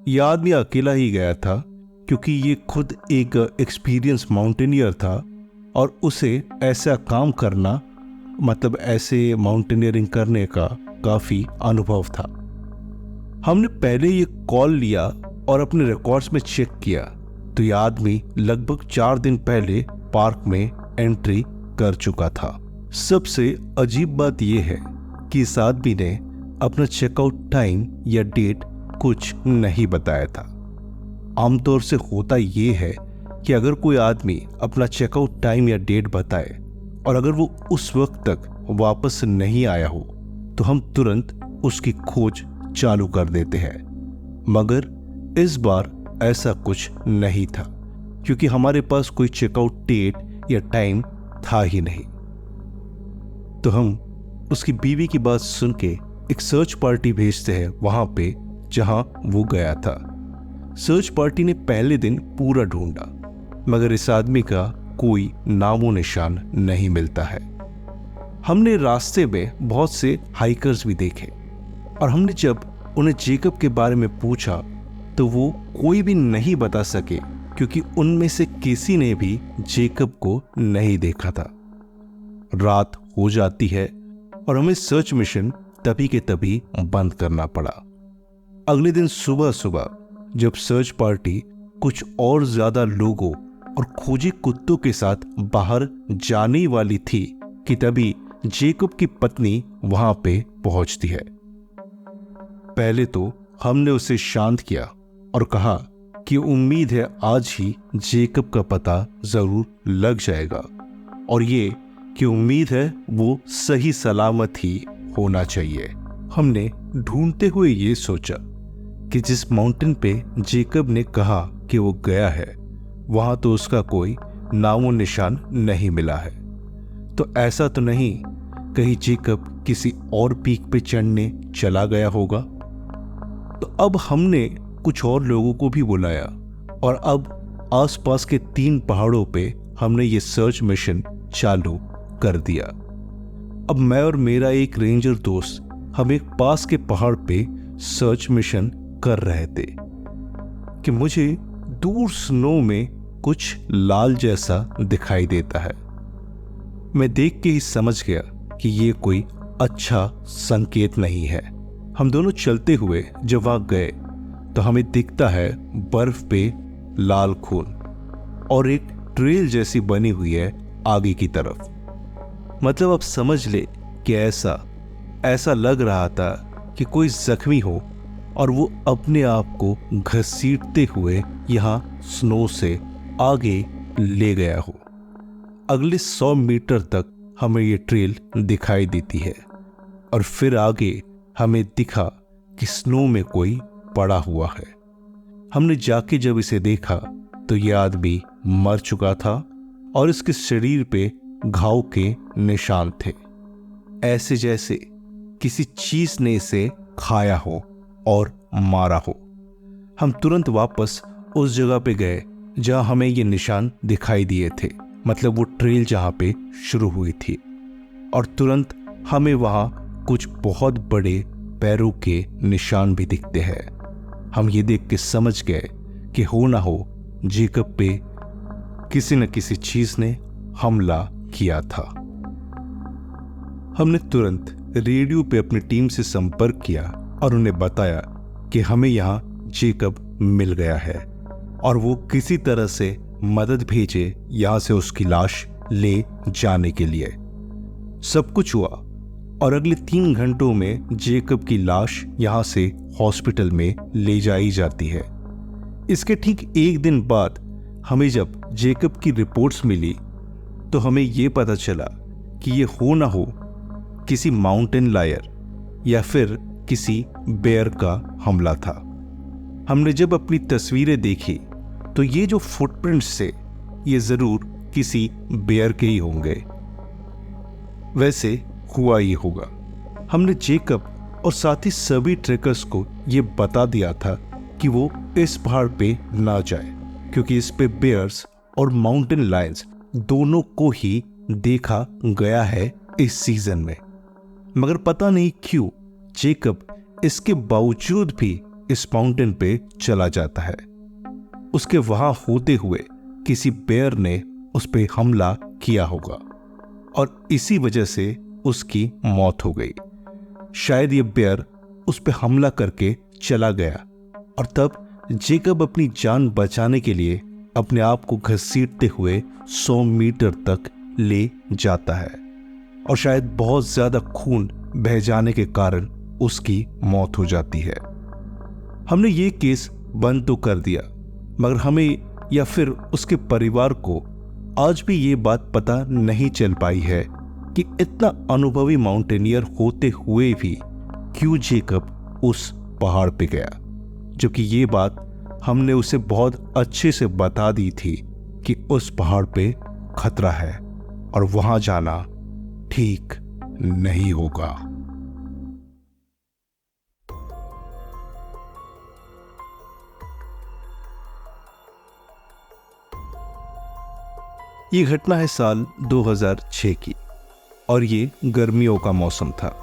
यह आदमी अकेला ही गया था क्योंकि ये खुद एक एक्सपीरियंस माउंटेनियर था और उसे ऐसा काम करना, मतलब ऐसे माउंटेनियरिंग करने का काफी अनुभव था। हमने पहले ये कॉल लिया और अपने रिकॉर्ड्स में चेक किया तो यह आदमी लगभग 4 दिन पहले पार्क में एंट्री कर चुका था। सबसे अजीब बात यह है कि इस आदमी ने अपना चेकआउट टाइम या डेट कुछ नहीं बताया था। आमतौर से होता यह है कि अगर कोई आदमी अपना चेकआउट टाइम या डेट बताए और अगर वो उस वक्त तक वापस नहीं आया हो तो हम तुरंत उसकी खोज चालू कर देते हैं। मगर इस बार ऐसा कुछ नहीं था क्योंकि हमारे पास कोई चेकआउट डेट या टाइम था ही नहीं। तो हम उसकी बीवी की बात सुन के एक सर्च पार्टी भेजते हैं वहां पे जहां वो गया था। सर्च पार्टी ने पहले दिन पूरा ढूंढा, मगर इस आदमी का कोई नामो निशान नहीं मिलता है। हमने रास्ते में बहुत से हाइकर्स भी देखे और हमने जब उन्हें जेकब के बारे में पूछा तो वो कोई भी नहीं बता सके क्योंकि उनमें से किसी ने भी जेकब को नहीं देखा था। रात हो जाती है और हमें सर्च मिशन तभी के तभी बंद करना पड़ा। अगले दिन सुबह सुबह जब सर्च पार्टी कुछ और ज्यादा लोगों और खोजी कुत्तों के साथ बाहर जाने वाली थी कि तभी जेकब की पत्नी वहां पे पहुंचती है। पहले तो हमने उसे शांत किया और कहा कि उम्मीद है आज ही जेकब का पता जरूर लग जाएगा और ये कि उम्मीद है वो सही सलामत ही होना चाहिए। हमने ढूंढते हुए ये सोचा कि जिस माउंटेन पे जेकब ने कहा कि वो गया है वहां तो उसका कोई नामो निशान नहीं मिला है। तो ऐसा तो नहीं कहीं जेकब किसी और पीक पे चढ़ने चला गया होगा। तो अब हमने कुछ और लोगों को भी बुलाया और अब आसपास के 3 पहाड़ों पे हमने ये सर्च मिशन चालू कर दिया। अब मैं और मेरा एक रेंजर दोस्त हम एक पास के पहाड़ पे सर्च मिशन कर रहे थे कि मुझे दूर स्नो में कुछ लाल जैसा दिखाई देता है। मैं देख के ही समझ गया कि ये कोई अच्छा संकेत नहीं है। हम दोनों चलते हुए जब वहां गए तो हमें दिखता है बर्फ पे लाल खून और एक ट्रेल जैसी बनी हुई है आगे की तरफ। मतलब अब समझ ले कि ऐसा लग रहा था कि कोई जख्मी हो और वो अपने आप को घसीटते हुए यहाँ स्नो से आगे ले गया हो। अगले 100 मीटर तक हमें ये ट्रेल दिखाई देती है और फिर आगे हमें दिखा कि स्नो में कोई पड़ा हुआ है। हमने जाके जब इसे देखा तो ये आदमी मर चुका था और इसके शरीर पे घाव के निशान थे, ऐसे जैसे किसी चीज ने इसे खाया हो और मारा हो। हम तुरंत वापस उस जगह पे गए जहां हमें ये निशान दिखाई दिए थे, मतलब वो ट्रेल जहां पे शुरू हुई थी, और तुरंत हमें वहां कुछ बहुत बड़े पैरों के निशान भी दिखते हैं। हम ये देख के समझ गए कि हो ना हो जेकब पे किसी न किसी चीज ने हमला किया था। हमने तुरंत रेडियो पे अपनी टीम से संपर्क किया और उन्हें बताया कि हमें यहाँ जेकब मिल गया है और वो किसी तरह से मदद भेजे यहाँ से उसकी लाश ले जाने के लिए। सब कुछ हुआ और अगले 3 घंटों में जेकब की लाश यहाँ से हॉस्पिटल में ले जाई जाती है। इसके ठीक 1 दिन बाद हमें जब जेकब की रिपोर्ट्स मिली तो हमें ये पता चला कि ये हो ना हो किसी माउंटेन लायर या फिर किसी बेयर का हमला था। हमने जब अपनी तस्वीरें देखी तो ये जो फुटप्रिंट्स थे ये जरूर किसी बेयर के ही होंगे। वैसे हुआ ही होगा। हमने जेकब और साथ ही सभी ट्रेकर्स को ये बता दिया था कि वो इस पहाड़ पे ना जाए, क्योंकि इस पे बेयर्स और माउंटेन लायंस दोनों को ही देखा गया है इस सीजन में। मगर पता नहीं क्यों जेकब इसके बावजूद भी इस माउंटेन पे चला जाता है। उसके वहां होते हुए किसी बेयर ने उस पे हमला किया होगा और इसी वजह से उसकी मौत हो गई। शायद ये बेयर उस पे हमला करके चला गया और तब जेकब अपनी जान बचाने के लिए अपने आप को घसीटते हुए 100 मीटर तक ले जाता है और शायद बहुत ज्यादा खून बह जाने के कारण उसकी मौत हो जाती है। हमने ये केस बंद तो कर दिया, मगर हमें या फिर उसके परिवार को आज भी ये बात पता नहीं चल पाई है कि इतना अनुभवी माउंटेनियर होते हुए भी क्यों जेकब उस पहाड़ पे गया, जबकि ये बात हमने उसे बहुत अच्छे से बता दी थी कि उस पहाड़ पे खतरा है और वहां जाना ठीक नहीं होगा। ये घटना है साल 2006 की और ये गर्मियों का मौसम था।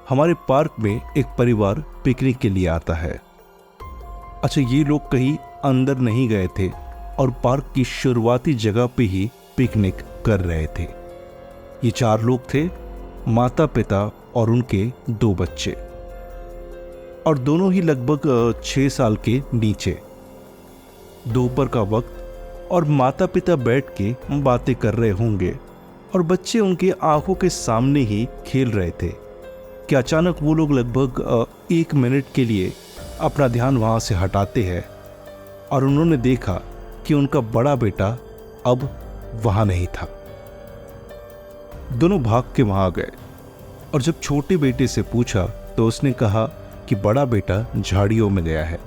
हमारे पार्क में एक परिवार पिकनिक के लिए आता है। अच्छा, ये लोग कहीं अंदर नहीं गए थे और पार्क की शुरुआती जगह पे ही पिकनिक कर रहे थे। ये 4 लोग थे, माता पिता और उनके 2 बच्चे, और दोनों ही लगभग 6 साल के नीचे। दोपहर का वक्त और माता पिता बैठ के बातें कर रहे होंगे और बच्चे उनके आंखों के सामने ही खेल रहे थे कि अचानक वो लोग लगभग 1 मिनट के लिए अपना ध्यान वहां से हटाते हैं और उन्होंने देखा कि उनका बड़ा बेटा अब वहां नहीं था। दोनों भाग के वहां गए और जब छोटे बेटे से पूछा तो उसने कहा कि बड़ा बेटा झाड़ियों में गया है।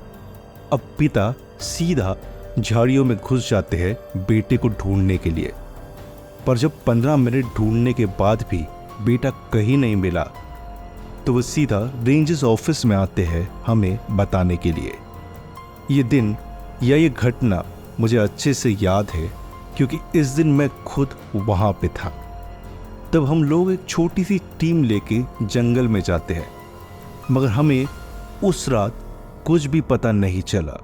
अब पिता सीधा झाड़ियों में घुस जाते हैं बेटे को ढूंढने के लिए, पर जब 15 मिनट ढूंढने के बाद भी बेटा कहीं नहीं मिला तो वो सीधा रेंजर्स ऑफिस में आते हैं हमें बताने के लिए। ये दिन या ये घटना मुझे अच्छे से याद है क्योंकि इस दिन मैं खुद वहां पे था। तब हम लोग एक छोटी सी टीम लेके जंगल में जाते हैं, मगर हमें उस रात कुछ भी पता नहीं चला।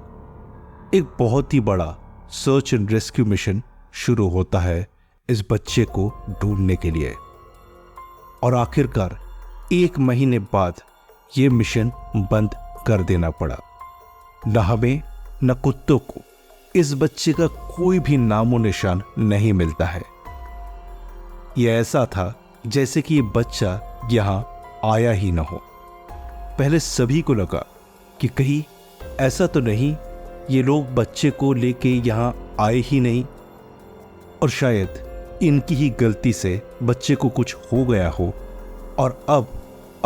एक बहुत ही बड़ा सर्च एंड रेस्क्यू मिशन शुरू होता है इस बच्चे को ढूंढने के लिए, और आखिरकार 1 महीने बाद यह मिशन बंद कर देना पड़ा। न हमें न कुत्तों को इस बच्चे का कोई भी नामो निशान नहीं मिलता है। ये ऐसा था जैसे कि ये बच्चा यहाँ आया ही न हो। पहले सभी को लगा कि कहीं ऐसा तो नहीं ये लोग बच्चे को लेके यहाँ आए ही नहीं, और शायद इनकी ही गलती से बच्चे को कुछ हो गया हो और अब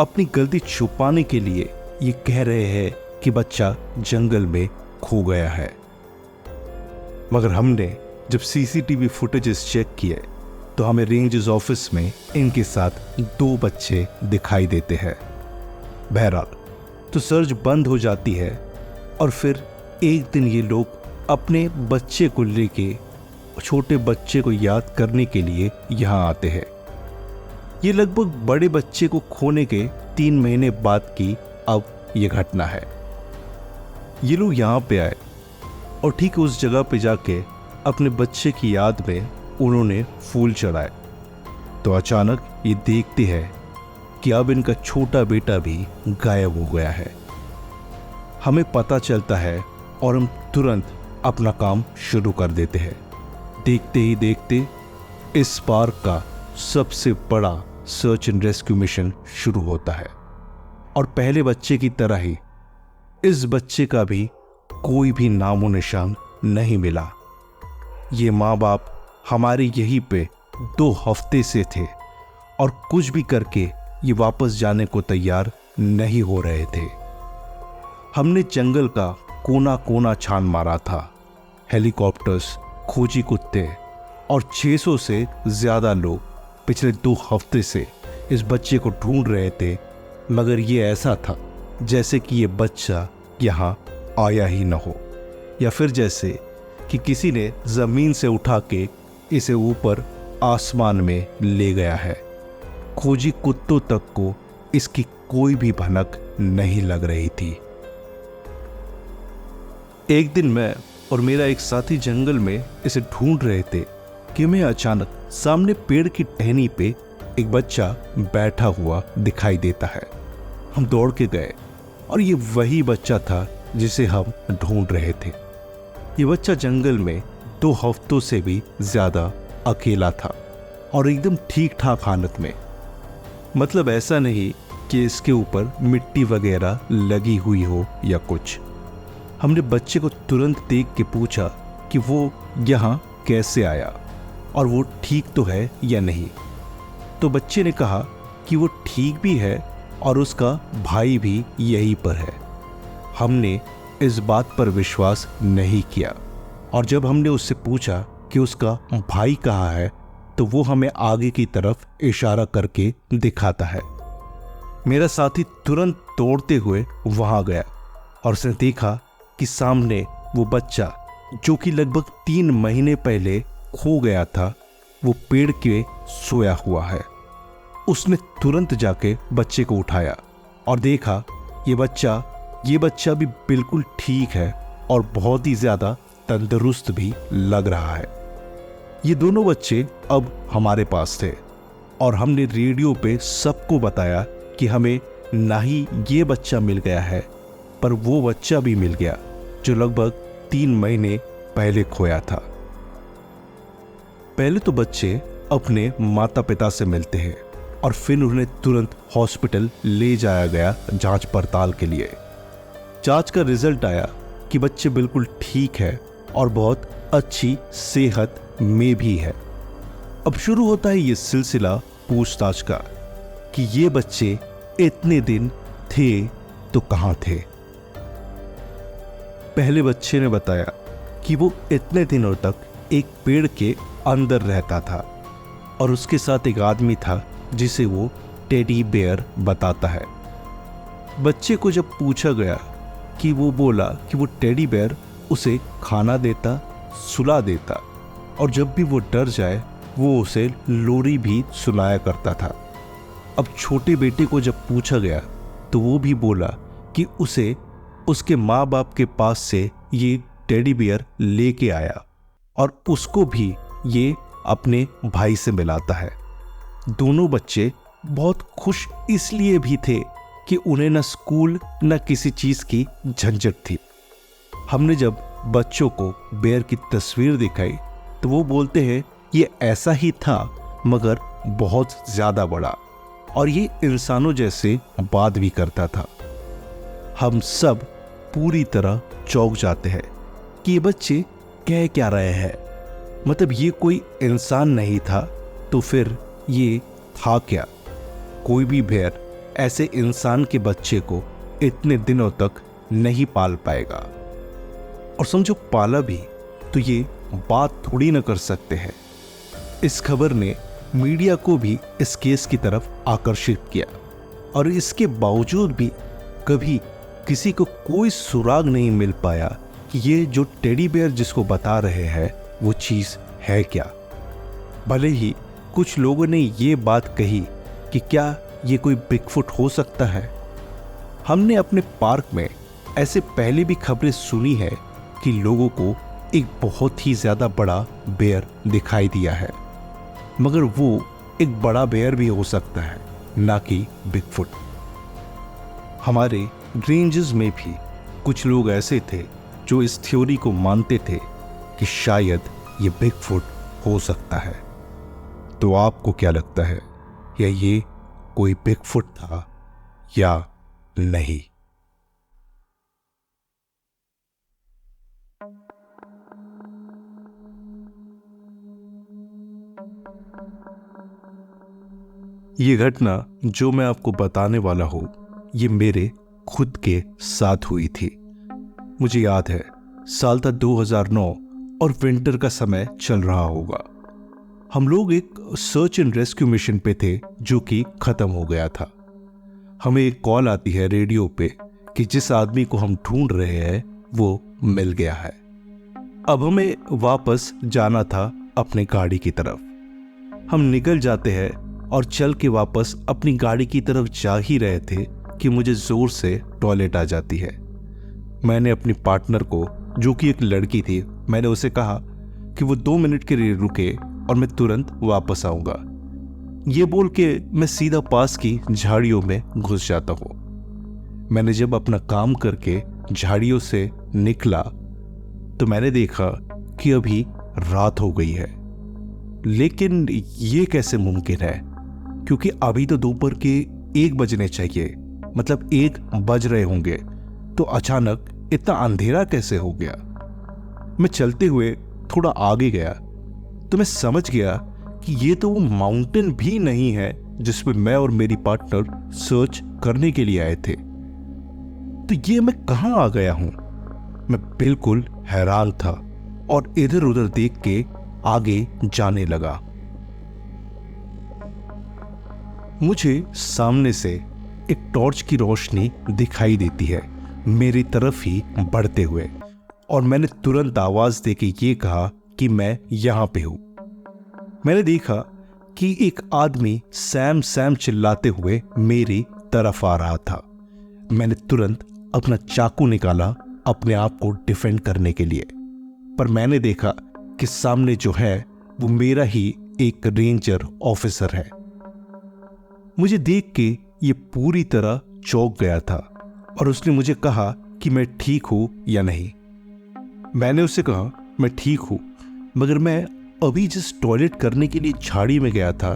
अपनी गलती छुपाने के लिए ये कह रहे हैं कि बच्चा जंगल में खो गया है। मगर हमने जब सीसीटीवी फुटेजेस चेक किए तो हमें रेंजर्स ऑफिस में इनके साथ 2 बच्चे दिखाई देते हैं। बहरहाल तो सर्च बंद हो जाती है और फिर एक दिन ये लोग अपने बच्चे को लेके, छोटे बच्चे को याद करने के लिए यहाँ आते हैं। ये लगभग बड़े बच्चे को खोने के 3 महीने बाद की अब ये घटना है। ये लोग यहाँ पे आए और ठीक उस जगह पे जाके अपने बच्चे की याद में उन्होंने फूल चढ़ाए, तो अचानक ये देखते हैं कि अब इनका छोटा बेटा भी गायब हो गया है। हमें पता चलता है और हम तुरंत अपना काम शुरू कर देते हैं। देखते ही देखते इस पार्क का सबसे बड़ा सर्च एंड रेस्क्यू मिशन शुरू होता है और पहले बच्चे की तरह ही इस बच्चे का भी कोई भी नामो निशान नहीं मिला। ये माँ बाप हमारे यहीं पे 2 हफ्ते से थे और कुछ भी करके ये वापस जाने को तैयार नहीं हो रहे थे। हमने जंगल का कोना कोना छान मारा था। हेलीकॉप्टर्स, खोजी कुत्ते और 600 से ज्यादा लोग पिछले 2 हफ्ते से इस बच्चे को ढूंढ रहे थे, मगर ये ऐसा था जैसे कि ये बच्चा यहाँ आया ही न हो, या फिर जैसे कि किसी ने जमीन से उठा के इसे ऊपर आसमान में ले गया है। खोजी कुत्तों तक को इसकी कोई भी भनक नहीं लग रही थी। एक दिन मैं और मेरा एक साथी जंगल में इसे ढूंढ रहे थे कि मैं अचानक सामने पेड़ की टहनी पे एक बच्चा बैठा हुआ दिखाई देता है। हम दौड़ के गए और ये वही बच्चा था जिसे हम ढूंढ रहे थे। ये बच्चा जंगल में 2 हफ्तों से भी ज्यादा अकेला था और एकदम ठीक ठाक हालत में। मतलब ऐसा नहीं कि इसके ऊपर मिट्टी वगैरह लगी हुई हो या कुछ। हमने बच्चे को तुरंत देख के पूछा कि वो यहाँ कैसे आया और वो ठीक तो है या नहीं। तो बच्चे ने कहा कि वो ठीक भी है और उसका भाई भी यहीं पर है। हमने इस बात पर विश्वास नहीं किया और जब हमने उससे पूछा कि उसका भाई कहाँ है तो वो हमें आगे की तरफ इशारा करके दिखाता है। मेरा साथी तुरंत दौड़ते हुए वहां गया और उसने देखा कि सामने वो बच्चा जो कि लगभग 3 महीने पहले खो गया था, वो पेड़ के सोया हुआ है। उसने तुरंत जाके बच्चे को उठाया और देखा ये बच्चा भी बिल्कुल ठीक है और बहुत ही ज्यादा तंदुरुस्त भी लग रहा है। ये दोनों बच्चे अब हमारे पास थे और हमने रेडियो पे सबको बताया कि हमें ना ही ये बच्चा मिल गया है, पर वो बच्चा भी मिल गया जो लगभग 3 महीने पहले खोया था। पहले तो बच्चे अपने माता पिता से मिलते हैं और फिर उन्हें तुरंत हॉस्पिटल ले जाया गया जांच पड़ताल के लिए। जांच का रिजल्ट आया कि बच्चे बिल्कुल ठीक है और बहुत अच्छी सेहत में भी है। अब शुरू होता है ये सिलसिला पूछताछ का कि ये बच्चे इतने दिन थे तो कहाँ थे। पहले बच्चे ने बताया कि वो इतने दिनों तक एक पेड़ के अंदर रहता था और उसके साथ एक आदमी था जिसे वो टेडी बेयर बताता है। बच्चे को जब पूछा गया कि वो बोला कि वो टेडी बेयर उसे खाना देता, सुला देता और जब भी वो डर जाए वो उसे लोरी भी सुनाया करता था। अब छोटे बेटे को जब पूछा गया तो वो भी बोला कि उसे उसके माँ बाप के पास से ये टेडी बियर लेके आया और उसको भी ये अपने भाई से मिलाता है। दोनों बच्चे बहुत खुश इसलिए भी थे कि उन्हें न स्कूल न किसी चीज की झंझट थी। हमने जब बच्चों को बेयर की तस्वीर दिखाई तो वो बोलते हैं ये ऐसा ही था, मगर बहुत ज्यादा बड़ा और ये इंसानों जैसे बात भी करता था। हम सब पूरी तरह चौंक जाते हैं कि ये बच्चे कह क्या रहे हैं। मतलब ये कोई इंसान नहीं था तो फिर ये था क्या? कोई भी बेयर ऐसे इंसान के बच्चे को इतने दिनों तक नहीं पाल पाएगा, और समझो पाला भी तो ये बात थोड़ी ना कर सकते हैं। इस खबर ने मीडिया को भी इस केस की तरफ आकर्षित किया, और इसके बावजूद भी कभी किसी को कोई सुराग नहीं मिल पाया कि ये जो टेडी बेयर जिसको बता रहे हैं वो चीज है क्या। भले ही कुछ लोगों ने ये बात कही कि क्या ये कोई बिगफुट हो सकता है। हमने अपने पार्क में ऐसे पहले भी खबरें सुनी है कि लोगों को एक बहुत ही ज्यादा बड़ा बेयर दिखाई दिया है, मगर वो एक बड़ा बेयर भी हो सकता है, ना कि बिगफुट। हमारे रेंजर्स में भी कुछ लोग ऐसे थे जो इस थ्योरी को मानते थे कि शायद ये बिगफुट हो सकता है। तो आपको क्या लगता है, या ये कोई बिगफुट था या नहीं? ये घटना जो मैं आपको बताने वाला हूं, ये मेरे खुद के साथ हुई थी। मुझे याद है साल था 2009 और विंटर का समय चल रहा होगा। हम लोग एक सर्च एंड रेस्क्यू मिशन पे थे जो कि खत्म हो गया था। हमें एक कॉल आती है रेडियो पे कि जिस आदमी को हम ढूंढ रहे हैं वो मिल गया है। अब हमें वापस जाना था अपने गाड़ी की तरफ। हम निकल जाते हैं और चल के वापस अपनी गाड़ी की तरफ जा ही रहे थे कि मुझे जोर से टॉयलेट आ जाती है। मैंने अपनी पार्टनर को, जो कि एक लड़की थी, मैंने उसे कहा कि वो 2 मिनट के लिए रुके और मैं तुरंत वापस आऊंगा। ये बोल के मैं सीधा पास की झाड़ियों में घुस जाता हूं। मैंने जब अपना काम करके झाड़ियों से निकला तो मैंने देखा कि अभी रात हो गई है। लेकिन ये कैसे मुमकिन है, क्योंकि अभी तो दोपहर के 1 बजने चाहिए, मतलब 1 बज रहे होंगे, तो अचानक इतना अंधेरा कैसे हो गया। मैं चलते हुए थोड़ा आगे गया तो मैं समझ गया कि ये तो वो माउंटेन भी नहीं है जिसपे मैं और मेरी पार्टनर सर्च करने के लिए आए थे। तो ये मैं कहां आ गया हूं? मैं बिल्कुल हैरान था और इधर उधर देख के आगे जाने लगा। मुझे सामने से एक टॉर्च की रोशनी दिखाई देती है मेरी तरफ ही बढ़ते हुए, और मैंने तुरंत आवाज देके ये कहा कि मैं यहां पे हूं। मैंने देखा कि एक आदमी सैम सैम चिल्लाते हुए मेरी तरफ आ रहा था। मैंने तुरंत अपना चाकू निकाला अपने आप को डिफेंड करने के लिए, पर मैंने देखा कि सामने जो है वो मेरा ही एक रेंजर ऑफिसर है। मुझे देख के ये पूरी तरह चौंक गया था और उसने मुझे कहा कि मैं ठीक हूं या नहीं। मैंने उससे कहा मैं ठीक हूं, मगर मैं अभी जिस टॉयलेट करने के लिए झाड़ी में गया था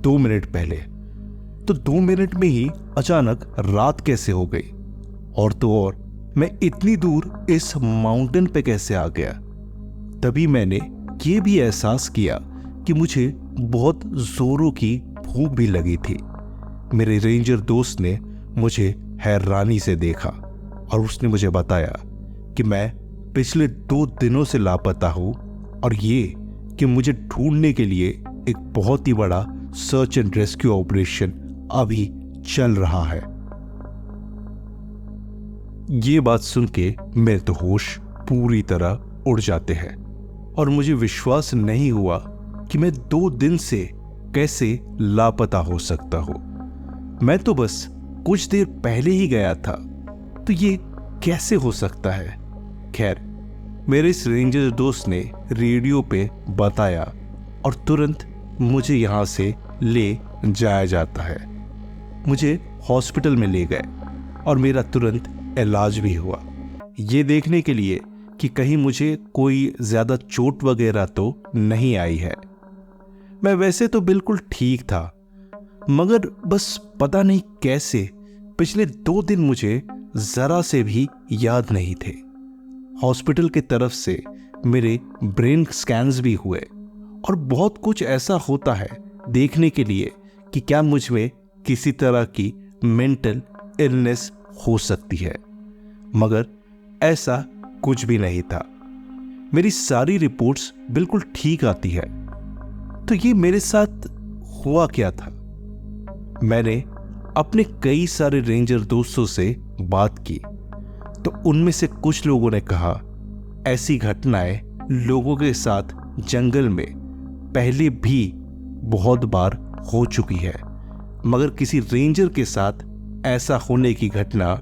2 मिनट पहले, तो 2 मिनट में ही अचानक रात कैसे हो गई, और तो और मैं इतनी दूर इस माउंटेन पे कैसे आ गया। तभी मैंने ये भी एहसास किया कि मुझे बहुत जोरों की भूख भी लगी थी। मेरे रेंजर दोस्त ने मुझे हैरानी से देखा और उसने मुझे बताया कि मैं पिछले 2 दिनों से लापता हूं, और ये कि मुझे ढूंढने के लिए एक बहुत ही बड़ा सर्च एंड रेस्क्यू ऑपरेशन अभी चल रहा है। ये बात सुन के मेरे तो होश पूरी तरह उड़ जाते हैं और मुझे विश्वास नहीं हुआ कि मैं 2 दिन से कैसे लापता हो सकता हूं। मैं तो बस कुछ देर पहले ही गया था, तो ये कैसे हो सकता है। खैर, मेरे इस रेंजर दोस्त ने रेडियो पे बताया और तुरंत मुझे यहां से ले जाया जाता है। मुझे हॉस्पिटल में ले गए और मेरा तुरंत इलाज भी हुआ, ये देखने के लिए कि कहीं मुझे कोई ज्यादा चोट वगैरह तो नहीं आई है। मैं वैसे तो बिल्कुल ठीक था, मगर बस पता नहीं कैसे पिछले 2 दिन मुझे जरा से भी याद नहीं थे। हॉस्पिटल की तरफ से मेरे ब्रेन स्कैन्स भी हुए और बहुत कुछ ऐसा होता है देखने के लिए कि क्या मुझ में किसी तरह की मेंटल इलनेस हो सकती है, मगर ऐसा कुछ भी नहीं था। मेरी सारी रिपोर्ट्स बिल्कुल ठीक आती है। तो ये मेरे साथ हुआ क्या था? मैंने अपने कई सारे रेंजर दोस्तों से बात की तो उनमें से कुछ लोगों ने कहा ऐसी घटनाएं लोगों के साथ जंगल में पहले भी बहुत बार हो चुकी है, मगर किसी रेंजर के साथ ऐसा होने की घटना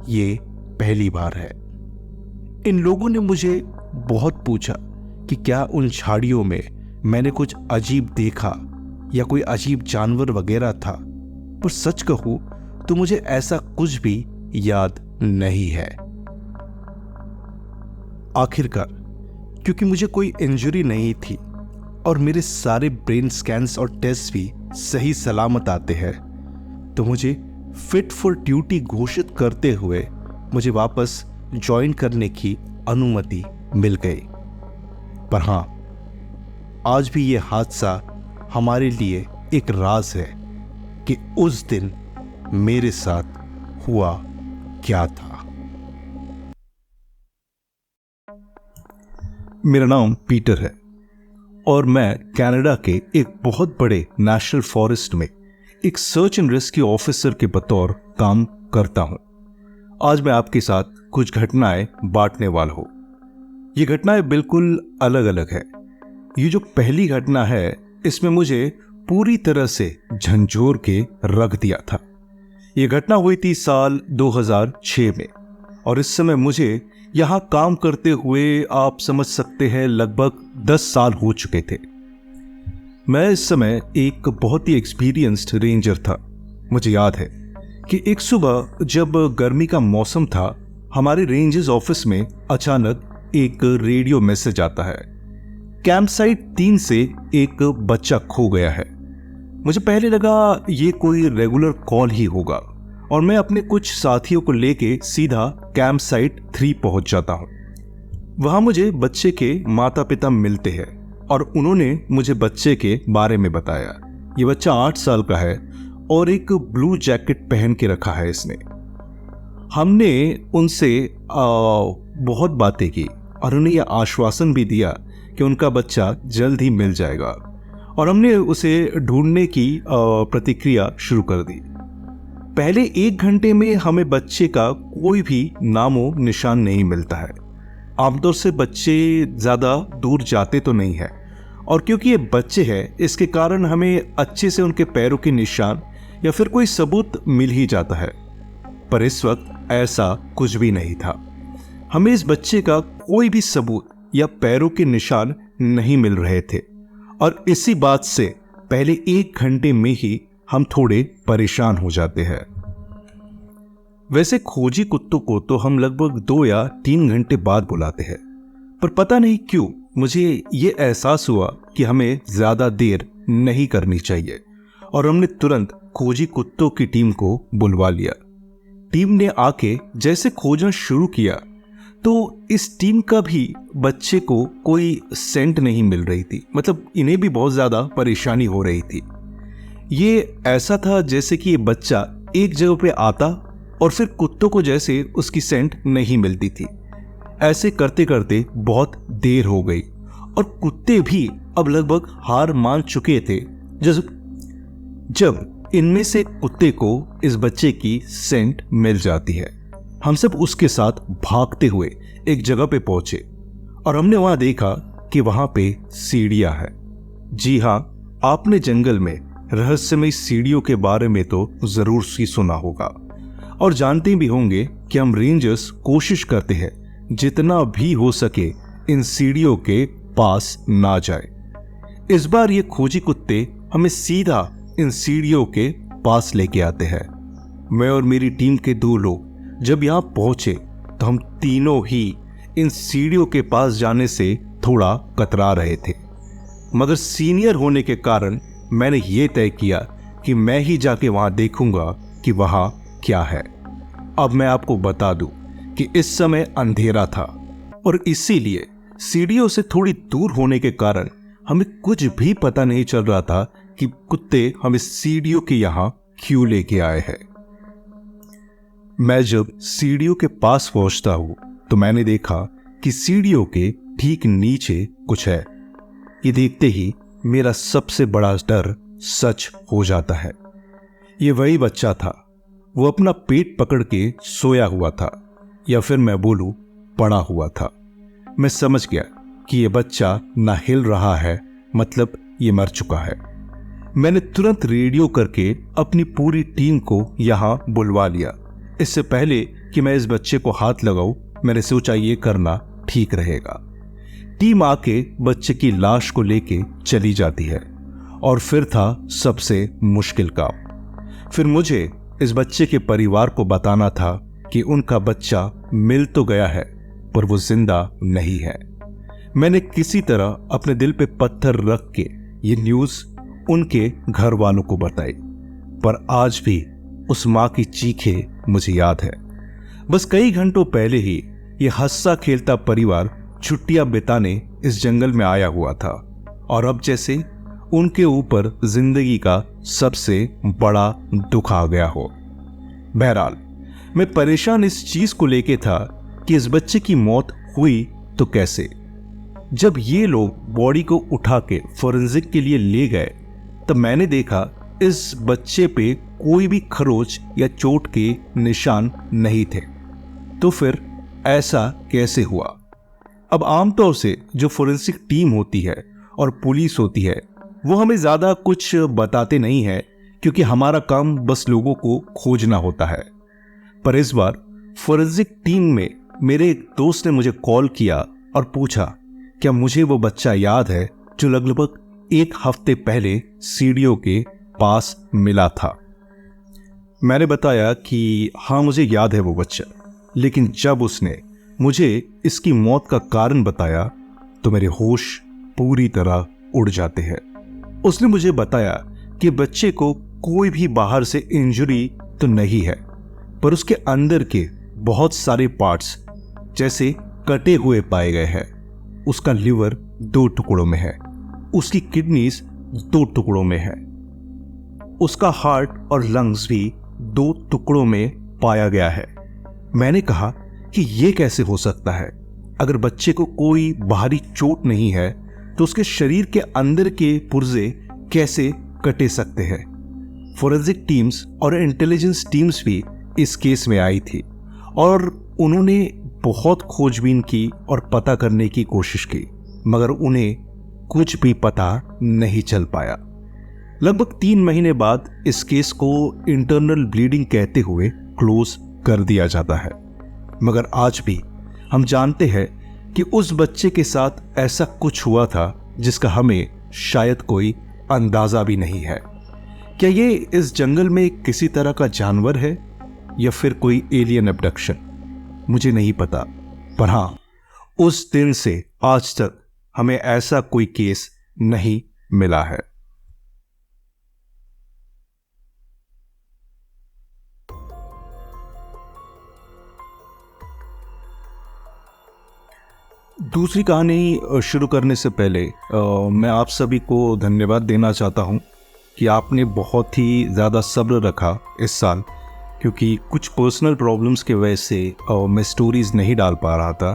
ये पहली बार है। इन लोगों ने मुझे बहुत पूछा कि क्या उन झाड़ियों में मैंने कुछ अजीब देखा या कोई अजीब जानवर वगैरह था, पर सच कहूं तो मुझे ऐसा कुछ भी याद नहीं है। आखिरकार क्योंकि मुझे कोई इंजरी नहीं थी और मेरे सारे ब्रेन स्कैन्स और टेस्ट भी सही सलामत आते हैं, तो मुझे फिट फॉर ड्यूटी घोषित करते हुए मुझे वापस ज्वाइन करने की अनुमति मिल गई। पर हाँ, आज भी ये हादसा हमारे लिए एक राज है कि उस दिन मेरे साथ हुआ क्या था। मेरा नाम पीटर है और मैं कनाडा के एक बहुत बड़े नेशनल फॉरेस्ट में एक सर्च एंड रेस्क्यू ऑफिसर के बतौर काम करता हूं। आज मैं आपके साथ कुछ घटनाएं बांटने वाला हूं। ये घटनाएं बिल्कुल अलग अलग है। ये जो पहली घटना है इसमें मुझे पूरी तरह से झंझोर के रख दिया था। ये घटना हुई थी साल 2006 में और इस समय मुझे यहाँ काम करते हुए आप समझ सकते हैं लगभग 10 साल हो चुके थे। मैं इस समय एक बहुत ही एक्सपीरियंस्ड रेंजर था। मुझे याद है कि एक सुबह जब गर्मी का मौसम था, हमारे रेंजर्स ऑफिस में अचानक एक रेडियो मैसेज आता है, कैंप साइट 3 से एक बच्चा खो गया है। मुझे पहले लगा ये कोई रेगुलर कॉल ही होगा और मैं अपने कुछ साथियों को लेके सीधा कैंप साइट 3 पहुंच जाता हूं। वहां मुझे बच्चे के माता पिता मिलते हैं और उन्होंने मुझे बच्चे के बारे में बताया। ये बच्चा 8 साल का है और एक ब्लू जैकेट पहन के रखा है इसने। हमने उनसे बहुत बातें की और उन्हें यह आश्वासन भी दिया कि उनका बच्चा जल्द ही मिल जाएगा और हमने उसे ढूंढने की प्रतिक्रिया शुरू कर दी। पहले 1 घंटे में हमें बच्चे का कोई भी नामो निशान नहीं मिलता है। आमतौर से बच्चे ज़्यादा दूर जाते तो नहीं है और क्योंकि ये बच्चे हैं इसके कारण हमें अच्छे से उनके पैरों के निशान या फिर कोई सबूत मिल ही जाता है। पर इस वक्त ऐसा कुछ भी नहीं था। हमें इस बच्चे का कोई भी सबूत या पैरों के निशान नहीं मिल रहे थे और इसी बात से पहले 1 घंटे में ही हम थोड़े परेशान हो जाते हैं। वैसे खोजी कुत्तों को तो हम लगभग 2 या 3 घंटे बाद बुलाते हैं, पर पता नहीं क्यों मुझे ये एहसास हुआ कि हमें ज्यादा देर नहीं करनी चाहिए और हमने तुरंत खोजी कुत्तों की टीम को बुलवा लिया। टीम ने आके जैसे खोजना शुरू किया तो इस टीम का भी बच्चे को कोई सेंट नहीं मिल रही थी। मतलब इन्हें भी बहुत ज़्यादा परेशानी हो रही थी। ये ऐसा था जैसे कि ये बच्चा एक जगह पे आता और फिर कुत्तों को जैसे उसकी सेंट नहीं मिलती थी। ऐसे करते करते बहुत देर हो गई और कुत्ते भी अब लगभग हार मान चुके थे जब इनमें से कुत्ते को इस बच्चे की सेंट मिल जाती है। हम सब उसके साथ भागते हुए एक जगह पे पहुंचे और हमने वहां देखा कि वहां पे सीढ़ियां है। जी हाँ, आपने जंगल में रहस्यमय सीढ़ियों के बारे में तो जरूर ही सुना होगा और जानते भी होंगे कि हम रेंजर्स कोशिश करते हैं जितना भी हो सके इन सीढ़ियों के पास ना जाए। इस बार ये खोजी कुत्ते हमें सीधा इन सीढ़ियों के पास लेके आते हैं। मैं और मेरी टीम के 2 लोग जब यहाँ पहुंचे तो हम तीनों ही इन सीढ़ियों के पास जाने से थोड़ा कतरा रहे थे। मगर सीनियर होने के कारण मैंने ये तय किया कि मैं ही जाके वहां देखूंगा कि वहां क्या है। अब मैं आपको बता दूं कि इस समय अंधेरा था और इसीलिए सीढ़ियों से थोड़ी दूर होने के कारण हमें कुछ भी पता नहीं चल रहा था कि कुत्ते हमें सीढ़ियों के यहां क्यों लेके आए हैं। मैं जब सीढ़ियों के पास पहुंचता हूं तो मैंने देखा कि सीढ़ियों के ठीक नीचे कुछ है। ये देखते ही मेरा सबसे बड़ा डर सच हो जाता है। ये वही बच्चा था, वो अपना पेट पकड़ के सोया हुआ था, या फिर मैं बोलूं पड़ा हुआ था। मैं समझ गया कि ये बच्चा ना हिल रहा है, मतलब ये मर चुका है। मैंने तुरंत रेडियो करके अपनी पूरी टीम को यहां बुलवा लिया। इससे पहले कि मैं इस बच्चे को हाथ लगाऊं, मैंने सोचा ये करना ठीक रहेगा। टीम आके बच्चे की लाश को लेके चली जाती है और फिर था सबसे मुश्किल काम। फिर मुझे इस बच्चे के परिवार को बताना था कि उनका बच्चा मिल तो गया है पर वो जिंदा नहीं है। मैंने किसी तरह अपने दिल पे पत्थर रख के ये न्यूज़ उनके घर वालों को बताई, पर आज भी उस माँ की चीखें मुझे याद है। बस कई घंटों पहले ही ये हंसता खेलता परिवार छुट्टियां बिताने इस जंगल में आया हुआ था और अब जैसे उनके ऊपर जिंदगी का सबसे बड़ा दुख आ गया हो। बहरहाल मैं परेशान इस चीज को लेके था कि इस बच्चे की मौत हुई तो कैसे। जब ये लोग बॉडी को उठा के फोरेंसिक के लिए ले गए तब मैंने देखा इस बच्चे पे कोई भी खरोच या चोट के निशान नहीं थे। तो फिर ऐसा कैसे हुआ? अब आमतौर से जो फोरेंसिक टीम होती है और पुलिस होती है वो हमें ज़्यादा कुछ बताते नहीं है, क्योंकि हमारा काम बस लोगों को खोजना होता है। पर इस बार फोरेंसिक टीम में मेरे एक दोस्त ने मुझे कॉल किया और पूछा क्या मुझे वो बच्चा याद है जो लगभग एक हफ्ते पहले सीढ़ियों के पास मिला था। मैंने बताया कि हाँ मुझे याद है वो बच्चा, लेकिन जब उसने मुझे इसकी मौत का कारण बताया तो मेरे होश पूरी तरह उड़ जाते हैं। उसने मुझे बताया कि बच्चे को कोई भी बाहर से इंजरी तो नहीं है, पर उसके अंदर के बहुत सारे पार्ट्स जैसे कटे हुए पाए गए हैं। उसका लिवर 2 टुकड़ों में है, उसकी किडनीज 2 टुकड़ों में है, उसका हार्ट और लंग्स भी 2 टुकड़ों में पाया गया है। मैंने कहा कि ये कैसे हो सकता है? अगर बच्चे को कोई बाहरी चोट नहीं है तो उसके शरीर के अंदर के पुर्जे कैसे कटे सकते हैं? फोरेंसिक टीम्स और इंटेलिजेंस टीम्स भी इस केस में आई थी और उन्होंने बहुत खोजबीन की और पता करने की कोशिश की, मगर उन्हें कुछ भी पता नहीं चल पाया। लगभग 3 महीने बाद इस केस को इंटरनल ब्लीडिंग कहते हुए क्लोज कर दिया जाता है। मगर आज भी हम जानते हैं कि उस बच्चे के साथ ऐसा कुछ हुआ था जिसका हमें शायद कोई अंदाजा भी नहीं है। क्या ये इस जंगल में किसी तरह का जानवर है या फिर कोई एलियन अबडक्शन? मुझे नहीं पता, पर हाँ उस दिन से आज तक हमें ऐसा कोई केस नहीं मिला है। दूसरी कहानी शुरू करने से पहले मैं आप सभी को धन्यवाद देना चाहता हूं कि आपने बहुत ही ज़्यादा सब्र रखा इस साल, क्योंकि कुछ पर्सनल प्रॉब्लम्स के वजह से मैं स्टोरीज़ नहीं डाल पा रहा था।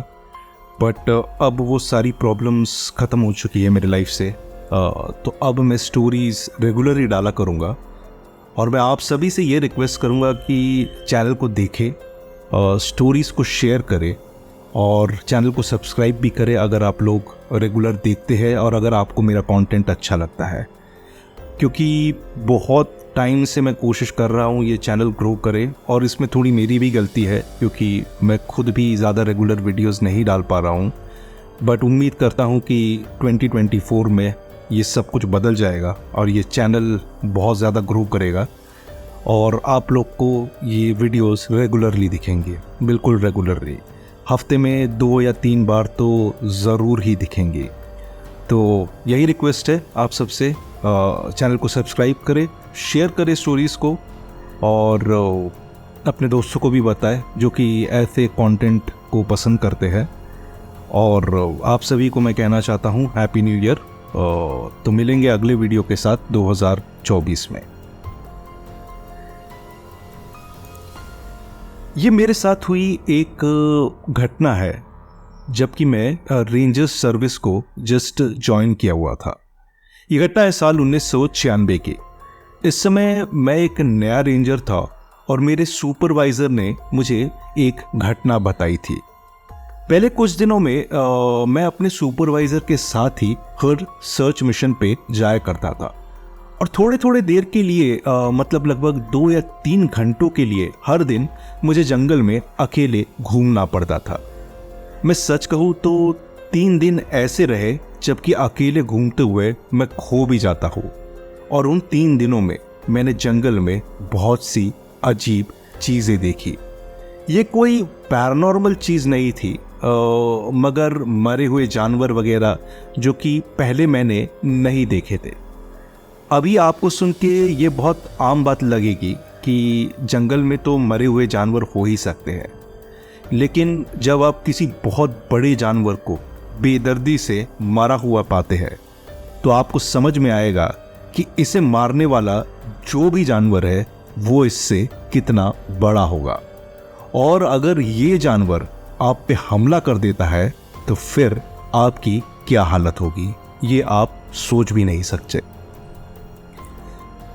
बट अब वो सारी प्रॉब्लम्स ख़त्म हो चुकी है मेरी लाइफ से, तो अब मैं स्टोरीज़ रेगुलर ही डाला करूँगा। और मैं आप सभी से ये रिक्वेस्ट करूँगा कि चैनल को देखें, स्टोरीज़ को शेयर करें और चैनल को सब्सक्राइब भी करें अगर आप लोग रेगुलर देखते हैं और अगर आपको मेरा कंटेंट अच्छा लगता है, क्योंकि बहुत टाइम से मैं कोशिश कर रहा हूँ ये चैनल ग्रो करे और इसमें थोड़ी मेरी भी गलती है क्योंकि मैं खुद भी ज़्यादा रेगुलर वीडियोस नहीं डाल पा रहा हूँ। बट उम्मीद करता हूँ कि 2024 में ये सब कुछ बदल जाएगा और ये चैनल बहुत ज़्यादा ग्रो करेगा और आप लोग को ये वीडियोस रेगुलरली दिखेंगे, बिल्कुल रेगुलरली। हफ्ते में 2 या 3 बार तो ज़रूर ही दिखेंगे। तो यही रिक्वेस्ट है आप सबसे, चैनल को सब्सक्राइब करें, शेयर करें स्टोरीज़ को, और अपने दोस्तों को भी बताएं जो कि ऐसे कंटेंट को पसंद करते हैं। और आप सभी को मैं कहना चाहता हूँ हैप्पी न्यू ईयर। तो मिलेंगे अगले वीडियो के साथ 2024 में। ये मेरे साथ हुई एक घटना है जबकि मैं रेंजर्स सर्विस को जस्ट ज्वाइन किया हुआ था। ये घटना है साल 1996 की। इस समय मैं एक नया रेंजर था और मेरे सुपरवाइज़र ने मुझे एक घटना बताई थी। पहले कुछ दिनों में मैं अपने सुपरवाइज़र के साथ ही हर सर्च मिशन पे जाया करता था और थोड़े थोड़े देर के लिए मतलब लगभग 2 या 3 घंटों के लिए हर दिन मुझे जंगल में अकेले घूमना पड़ता था। मैं सच कहूँ तो 3 दिन ऐसे रहे जबकि अकेले घूमते हुए मैं खो भी जाता हूँ। और उन 3 दिनों में मैंने जंगल में बहुत सी अजीब चीज़ें देखी। ये कोई पैरानॉर्मल चीज़ नहीं थी, मगर मरे हुए जानवर वगैरह जो कि पहले मैंने नहीं देखे थे। अभी आपको सुन के ये बहुत आम बात लगेगी कि जंगल में तो मरे हुए जानवर हो ही सकते हैं, लेकिन जब आप किसी बहुत बड़े जानवर को बेदर्दी से मारा हुआ पाते हैं तो आपको समझ में आएगा कि इसे मारने वाला जो भी जानवर है वो इससे कितना बड़ा होगा। और अगर ये जानवर आप पे हमला कर देता है तो फिर आपकी क्या हालत होगी, ये आप सोच भी नहीं सकते।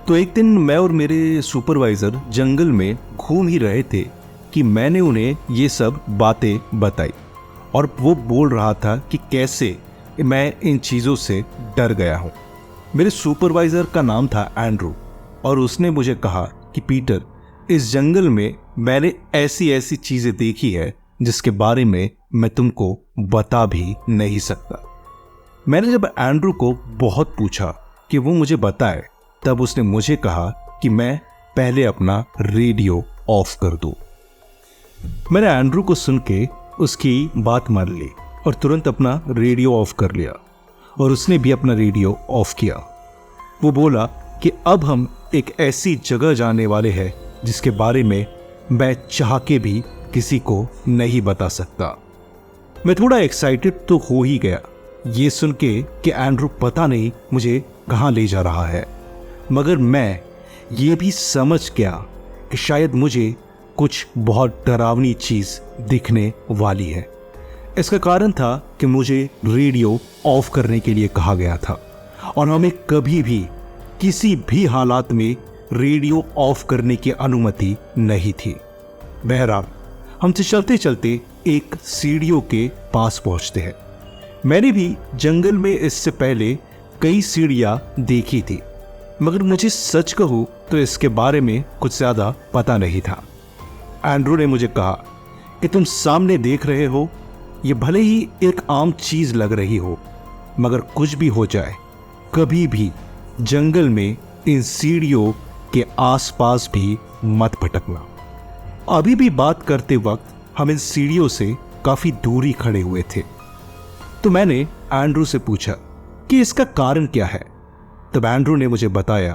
तो एक दिन मैं और मेरे सुपरवाइज़र जंगल में घूम ही रहे थे कि मैंने उन्हें ये सब बातें बताई और वो बोल रहा था कि कैसे मैं इन चीज़ों से डर गया हूँ। मेरे सुपरवाइज़र का नाम था एंड्रू और उसने मुझे कहा कि पीटर, इस जंगल में मैंने ऐसी ऐसी चीज़ें देखी है जिसके बारे में मैं तुमको बता भी नहीं सकता। मैंने जब एंड्रू को बहुत पूछा कि वो मुझे बताए, तब उसने मुझे कहा कि मैं पहले अपना रेडियो ऑफ कर दूं। मैंने एंड्रू को सुन के उसकी बात मान ली और तुरंत अपना रेडियो ऑफ कर लिया और उसने भी अपना रेडियो ऑफ किया। वो बोला कि अब हम एक ऐसी जगह जाने वाले हैं जिसके बारे में मैं चाह के भी किसी को नहीं बता सकता। मैं थोड़ा एक्साइटेड तो हो ही गया ये सुन के कि एंड्रू पता नहीं मुझे कहाँ ले जा रहा है, मगर मैं ये भी समझ गया कि शायद मुझे कुछ बहुत डरावनी चीज़ दिखने वाली है। इसका कारण था कि मुझे रेडियो ऑफ करने के लिए कहा गया था और हमें कभी भी किसी भी हालात में रेडियो ऑफ करने की अनुमति नहीं थी। बहरहाल हमसे चलते चलते एक सीढ़ियों के पास पहुंचते हैं। मैंने भी जंगल में इससे पहले कई सीढ़ियाँ देखी थी, मगर मुझे सच कहूँ तो इसके बारे में कुछ ज़्यादा पता नहीं था। एंड्रू ने मुझे कहा कि तुम सामने देख रहे हो, ये भले ही एक आम चीज़ लग रही हो, मगर कुछ भी हो जाए कभी भी जंगल में इन सीढ़ियों के आसपास भी मत भटकना। अभी भी बात करते वक्त हम इन सीढ़ियों से काफ़ी दूरी खड़े हुए थे, तो मैंने एंड्रू से पूछा कि इसका कारण क्या है। तब एंड्रू ने मुझे बताया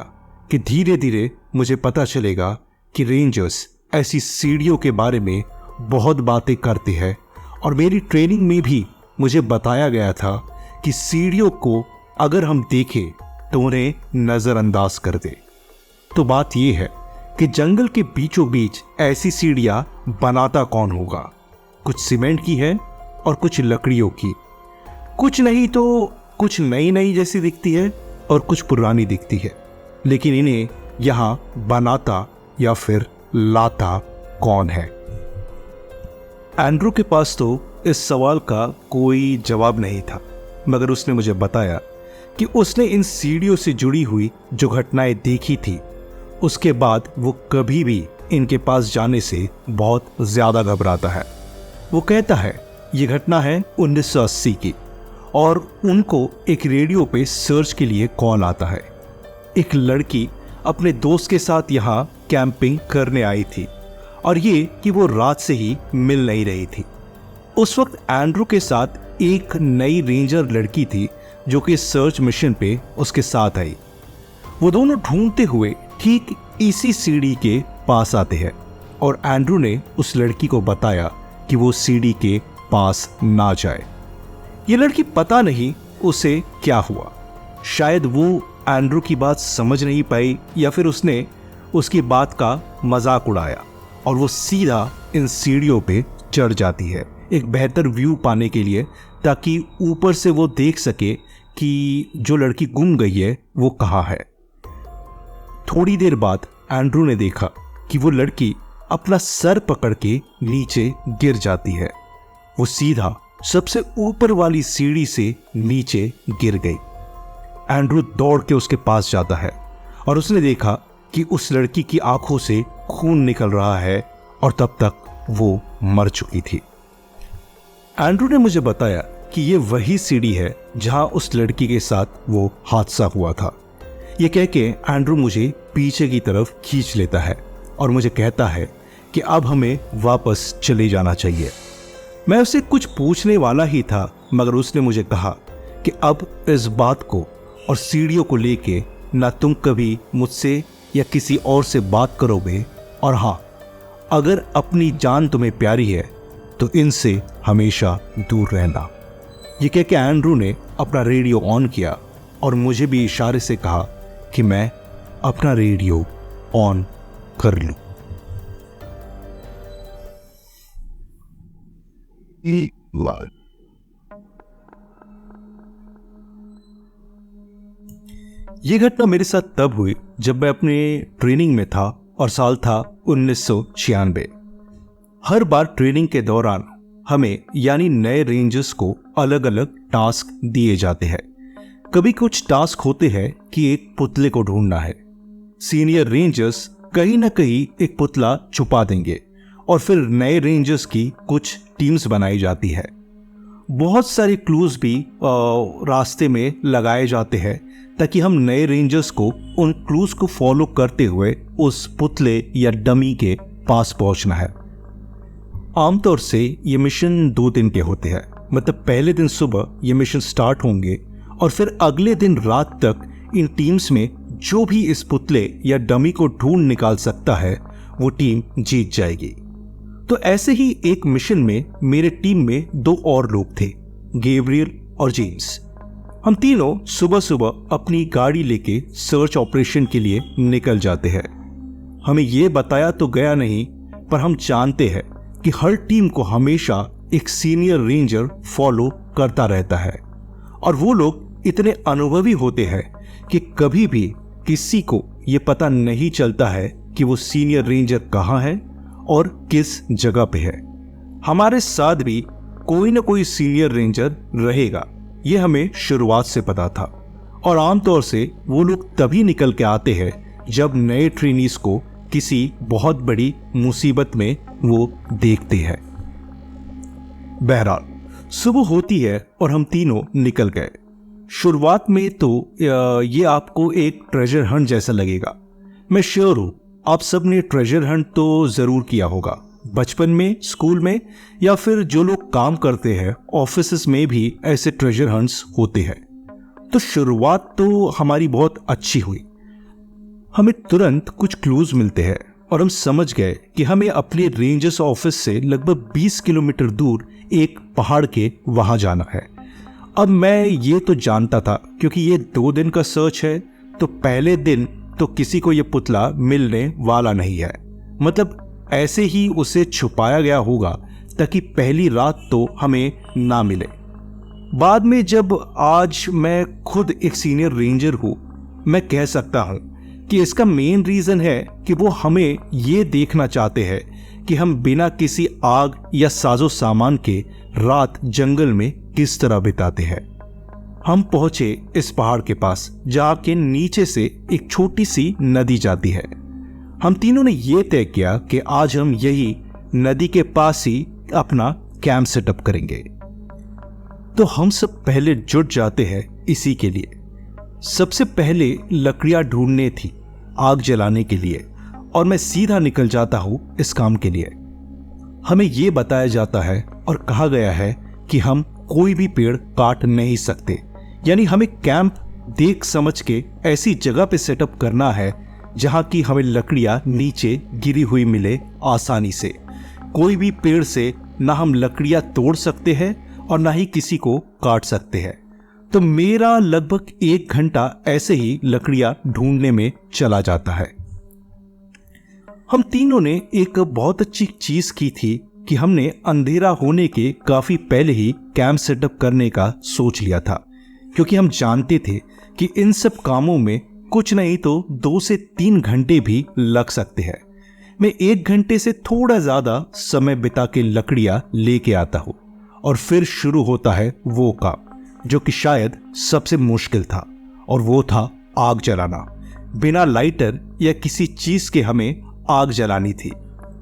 कि धीरे धीरे मुझे पता चलेगा कि रेंजर्स ऐसी सीढ़ियों के बारे में बहुत बातें करते हैं और मेरी ट्रेनिंग में भी मुझे बताया गया था कि सीढ़ियों को अगर हम देखें तो उन्हें नज़रअंदाज कर दे। तो बात यह है कि जंगल के बीचों बीच ऐसी सीढ़ियाँ बनाता कौन होगा? कुछ सीमेंट की है और कुछ लकड़ियों की, कुछ नहीं तो कुछ नई नई जैसी दिखती है और कुछ पुरानी दिखती है, लेकिन इन्हें यहाँ बनाता या फिर लाता कौन है? एंड्रू के पास तो इस सवाल का कोई जवाब नहीं था, मगर उसने मुझे बताया कि उसने इन सीढ़ियों से जुड़ी हुई जो घटनाएं देखी थी, उसके बाद वो कभी भी इनके पास जाने से बहुत ज़्यादा घबराता है। वो कहता है ये घटना है 1980 की और उनको एक रेडियो पे सर्च के लिए कॉल आता है। एक लड़की अपने दोस्त के साथ यहाँ कैंपिंग करने आई थी और ये कि वो रात से ही मिल नहीं रही थी। उस वक्त एंड्रू के साथ एक नई रेंजर लड़की थी जो कि सर्च मिशन पे उसके साथ आई। वो दोनों ढूंढते हुए ठीक इसी सीढ़ी के पास आते हैं और एंड्रू ने उस लड़की को बताया कि वो सीढ़ी के पास ना जाए। ये लड़की पता नहीं उसे क्या हुआ, शायद वो एंड्रू की बात समझ नहीं पाई या फिर उसने उसकी बात का मजाक उड़ाया और वो सीधा इन सीढ़ियों पे चढ़ जाती है एक बेहतर व्यू पाने के लिए, ताकि ऊपर से वो देख सके कि जो लड़की गुम गई है वो कहाँ है। थोड़ी देर बाद एंड्रू ने देखा कि वो लड़की अपना सर पकड़ के नीचे गिर जाती है। वो सीधा सबसे ऊपर वाली सीढ़ी से नीचे गिर गई। एंड्रू दौड़ के उसके पास जाता है और उसने देखा कि उस लड़की की आंखों से खून निकल रहा है और तब तक वो मर चुकी थी। एंड्रू ने मुझे बताया कि ये वही सीढ़ी है जहां उस लड़की के साथ वो हादसा हुआ था। ये कह के एंड्रू मुझे पीछे की तरफ खींच लेता है और मुझे कहता है कि अब हमें वापस चले जाना चाहिए। मैं उससे कुछ पूछने वाला ही था, मगर उसने मुझे कहा कि अब इस बात को और सीढ़ियों को लेके ना तुम कभी मुझसे या किसी और से बात करोगे, और हाँ, अगर अपनी जान तुम्हें प्यारी है तो इनसे हमेशा दूर रहना। ये कह के एंड्रू ने अपना रेडियो ऑन किया और मुझे भी इशारे से कहा कि मैं अपना रेडियो ऑन कर लूं। ये घटना मेरे साथ तब हुई जब मैं अपने ट्रेनिंग में था और साल था 1996। हर बार ट्रेनिंग के दौरान हमें यानी नए रेंजर्स को अलग अलग टास्क दिए जाते हैं। कभी कुछ टास्क होते हैं कि एक पुतले को ढूंढना है। सीनियर रेंजर्स कहीं ना कहीं एक पुतला छुपा देंगे और फिर नए रेंजर्स की कुछ टीम्स बनाई जाती है। बहुत सारे क्लूज भी रास्ते में लगाए जाते हैं ताकि हम नए रेंजर्स को उन क्लूज को फॉलो करते हुए उस पुतले या डमी के पास पहुंचना है। आमतौर से ये मिशन 2 दिन के होते हैं, मतलब पहले दिन सुबह ये मिशन स्टार्ट होंगे और फिर अगले दिन रात तक इन टीम्स में जो भी इस पुतले या डमी को ढूंढ निकाल सकता है वो टीम जीत जाएगी। तो ऐसे ही एक मिशन में मेरे टीम में 2 और लोग थे, गैब्रियल और जेम्स। हम तीनों सुबह सुबह अपनी गाड़ी लेके सर्च ऑपरेशन के लिए निकल जाते हैं। हमें यह बताया तो गया नहीं, पर हम जानते हैं कि हर टीम को हमेशा एक सीनियर रेंजर फॉलो करता रहता है और वो लोग इतने अनुभवी होते हैं कि कभी भी किसी को ये पता नहीं चलता है कि वो सीनियर रेंजर कहाँ है और किस जगह पे है। हमारे साथ भी कोई ना कोई सीनियर रेंजर रहेगा, ये हमें शुरुआत से पता था और आमतौर से वो लोग तभी निकल के आते हैं जब नए ट्रेनीज को किसी बहुत बड़ी मुसीबत में वो देखते हैं। बहरहाल सुबह होती है और हम तीनों निकल गए। शुरुआत में तो ये आपको एक ट्रेजर हंट जैसा लगेगा। मैं श्योर हूं आप सब ने ट्रेजर हंट तो जरूर किया होगा, बचपन में, स्कूल में, या फिर जो लोग काम करते हैं ऑफिस में भी ऐसे ट्रेजर हंट्स होते हैं। तो शुरुआत तो हमारी बहुत अच्छी हुई। हमें तुरंत कुछ क्लूज मिलते हैं और हम समझ गए कि हमें अपने रेंजर्स ऑफिस से लगभग 20 किलोमीटर दूर एक पहाड़ के वहां जाना है। अब मैं ये तो जानता था क्योंकि ये 2 दिन का सर्च है, तो पहले दिन तो किसी को ये पुतला मिलने वाला नहीं है, मतलब ऐसे ही उसे छुपाया गया होगा ताकि पहली रात तो हमें ना मिले। बाद में जब आज मैं खुद एक सीनियर रेंजर हूं, मैं कह सकता हूं कि इसका मेन रीजन है कि वो हमें ये देखना चाहते हैं कि हम बिना किसी आग या साजो सामान के रात जंगल में किस तरह बिताते हैं। हम पहुंचे इस पहाड़ के पास जहां के नीचे से एक छोटी सी नदी जाती है। हम तीनों ने यह तय किया कि आज हम यही नदी के पास ही अपना कैंप सेटअप करेंगे। तो हम सब पहले जुट जाते हैं इसी के लिए। सबसे पहले लकड़ियां ढूंढने थी आग जलाने के लिए और मैं सीधा निकल जाता हूं इस काम के लिए। हमें यह बताया जाता है और कहा गया है कि हम कोई भी पेड़ काट नहीं सकते यानी हमें कैंप देख समझ के ऐसी जगह पे सेटअप करना है जहां की हमें लकड़ियां नीचे गिरी हुई मिले आसानी से। कोई भी पेड़ से ना हम लकड़ियां तोड़ सकते हैं और ना ही किसी को काट सकते हैं। तो मेरा लगभग 1 घंटा ऐसे ही लकड़ियां ढूंढने में चला जाता है। हम तीनों ने एक बहुत अच्छी चीज की थी कि हमने अंधेरा होने के काफी पहले ही कैंप सेटअप करने का सोच लिया था, क्योंकि हम जानते थे कि इन सब कामों में कुछ नहीं तो 2 से 3 घंटे भी लग सकते हैं। मैं 1 घंटे से थोड़ा ज्यादा समय बिता के लकड़ियां लेके आता हूँ और फिर शुरू होता है वो काम जो कि शायद सबसे मुश्किल था, और वो था आग जलाना। बिना लाइटर या किसी चीज के हमें आग जलानी थी,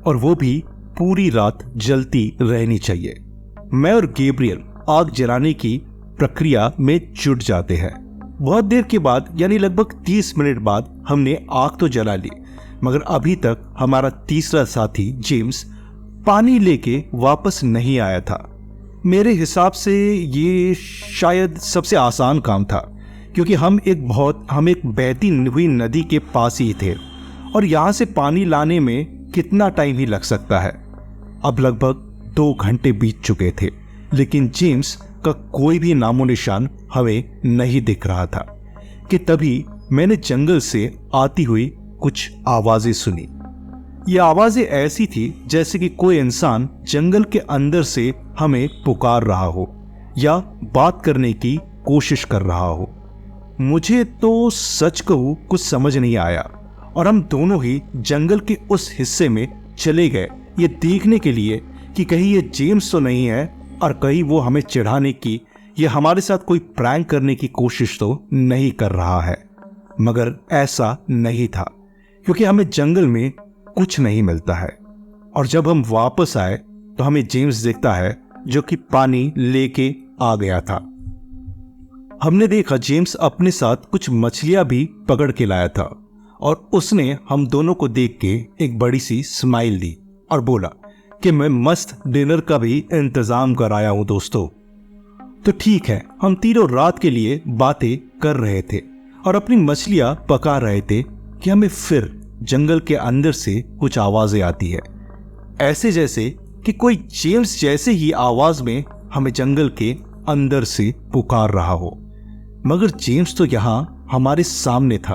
और वो भी पूरी रात जलती रहनी चाहिए। मैं और गैब्रियल आग जलाने की प्रक्रिया में जुट जाते हैं। बहुत देर के बाद यानी लगभग 30 मिनट बाद हमने आग तो जला ली, मगर अभी तक हमारा तीसरा साथी जेम्स पानी लेके वापस नहीं आया था। मेरे हिसाब से ये शायद सबसे आसान काम था, क्योंकि हम एक बहती हुई नदी के पास ही थे और यहाँ से पानी लाने में कितना टाइम ही लग सकता है। अब लगभग 2 घंटे बीत चुके थे, लेकिन जेम्स का कोई भी नामो निशान हमें नहीं दिख रहा था कि तभी मैंने जंगल से आती हुई कुछ आवाजें सुनी। ये आवाजें ऐसी थी जैसे कि कोई इंसान जंगल के अंदर से हमें पुकार रहा हो या बात करने की कोशिश कर रहा हो। मुझे तो सच कहूं कुछ समझ नहीं आया, और हम दोनों ही जंगल के उस हिस्से में चले गए ये देखने के लिए कि कहीं ये जेम्स तो नहीं है और कहीं वो हमें चिढ़ाने की या हमारे साथ कोई प्रैंक करने की कोशिश तो नहीं कर रहा है। मगर ऐसा नहीं था, क्योंकि हमें जंगल में कुछ नहीं मिलता है। और जब हम वापस आए तो हमें जेम्स दिखता है जो कि पानी लेके आ गया था। हमने देखा जेम्स अपने साथ कुछ मछलियां भी पकड़ के लाया था, और उसने हम दोनों को देख के एक बड़ी सी स्माइल दी और बोला कि मैं मस्त डिनर का भी इंतजाम कराया हूं दोस्तों। तो ठीक है, हम तीनों रात के लिए बातें कर रहे थे और अपनी मछलियां पका रहे थे कि हमें फिर जंगल के अंदर से कुछ आवाजें आती है, ऐसे जैसे कि कोई जेम्स जैसे ही आवाज में हमें जंगल के अंदर से पुकार रहा हो। मगर जेम्स तो यहां हमारे सामने था,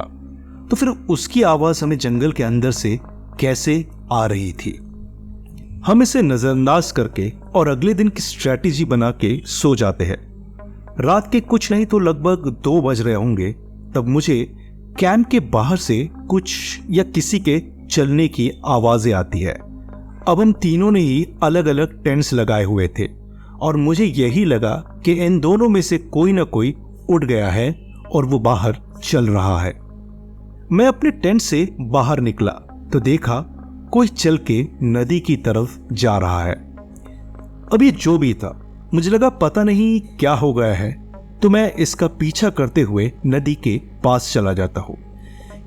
तो फिर उसकी आवाज हमें जंगल के अंदर से कैसे आ रही थी? हम इसे नजरअंदाज करके और अगले दिन की स्ट्रेटेजी बना के सो जाते हैं। रात के कुछ नहीं तो लगभग 2 बज रहे होंगे, तब मुझे कैंप के बाहर से कुछ या किसी के चलने की आवाजें आती है। अब हम तीनों ने ही अलग अलग टेंट्स लगाए हुए थे, और मुझे यही लगा कि इन दोनों में से कोई ना कोई उठ गया है और वो बाहर चल रहा है। मैं अपने टेंट से बाहर निकला तो देखा कोई चल के नदी की तरफ जा रहा है। अब ये जो भी था, मुझे लगा पता नहीं क्या हो गया है, तो मैं इसका पीछा करते हुए नदी के पास चला जाता हूँ।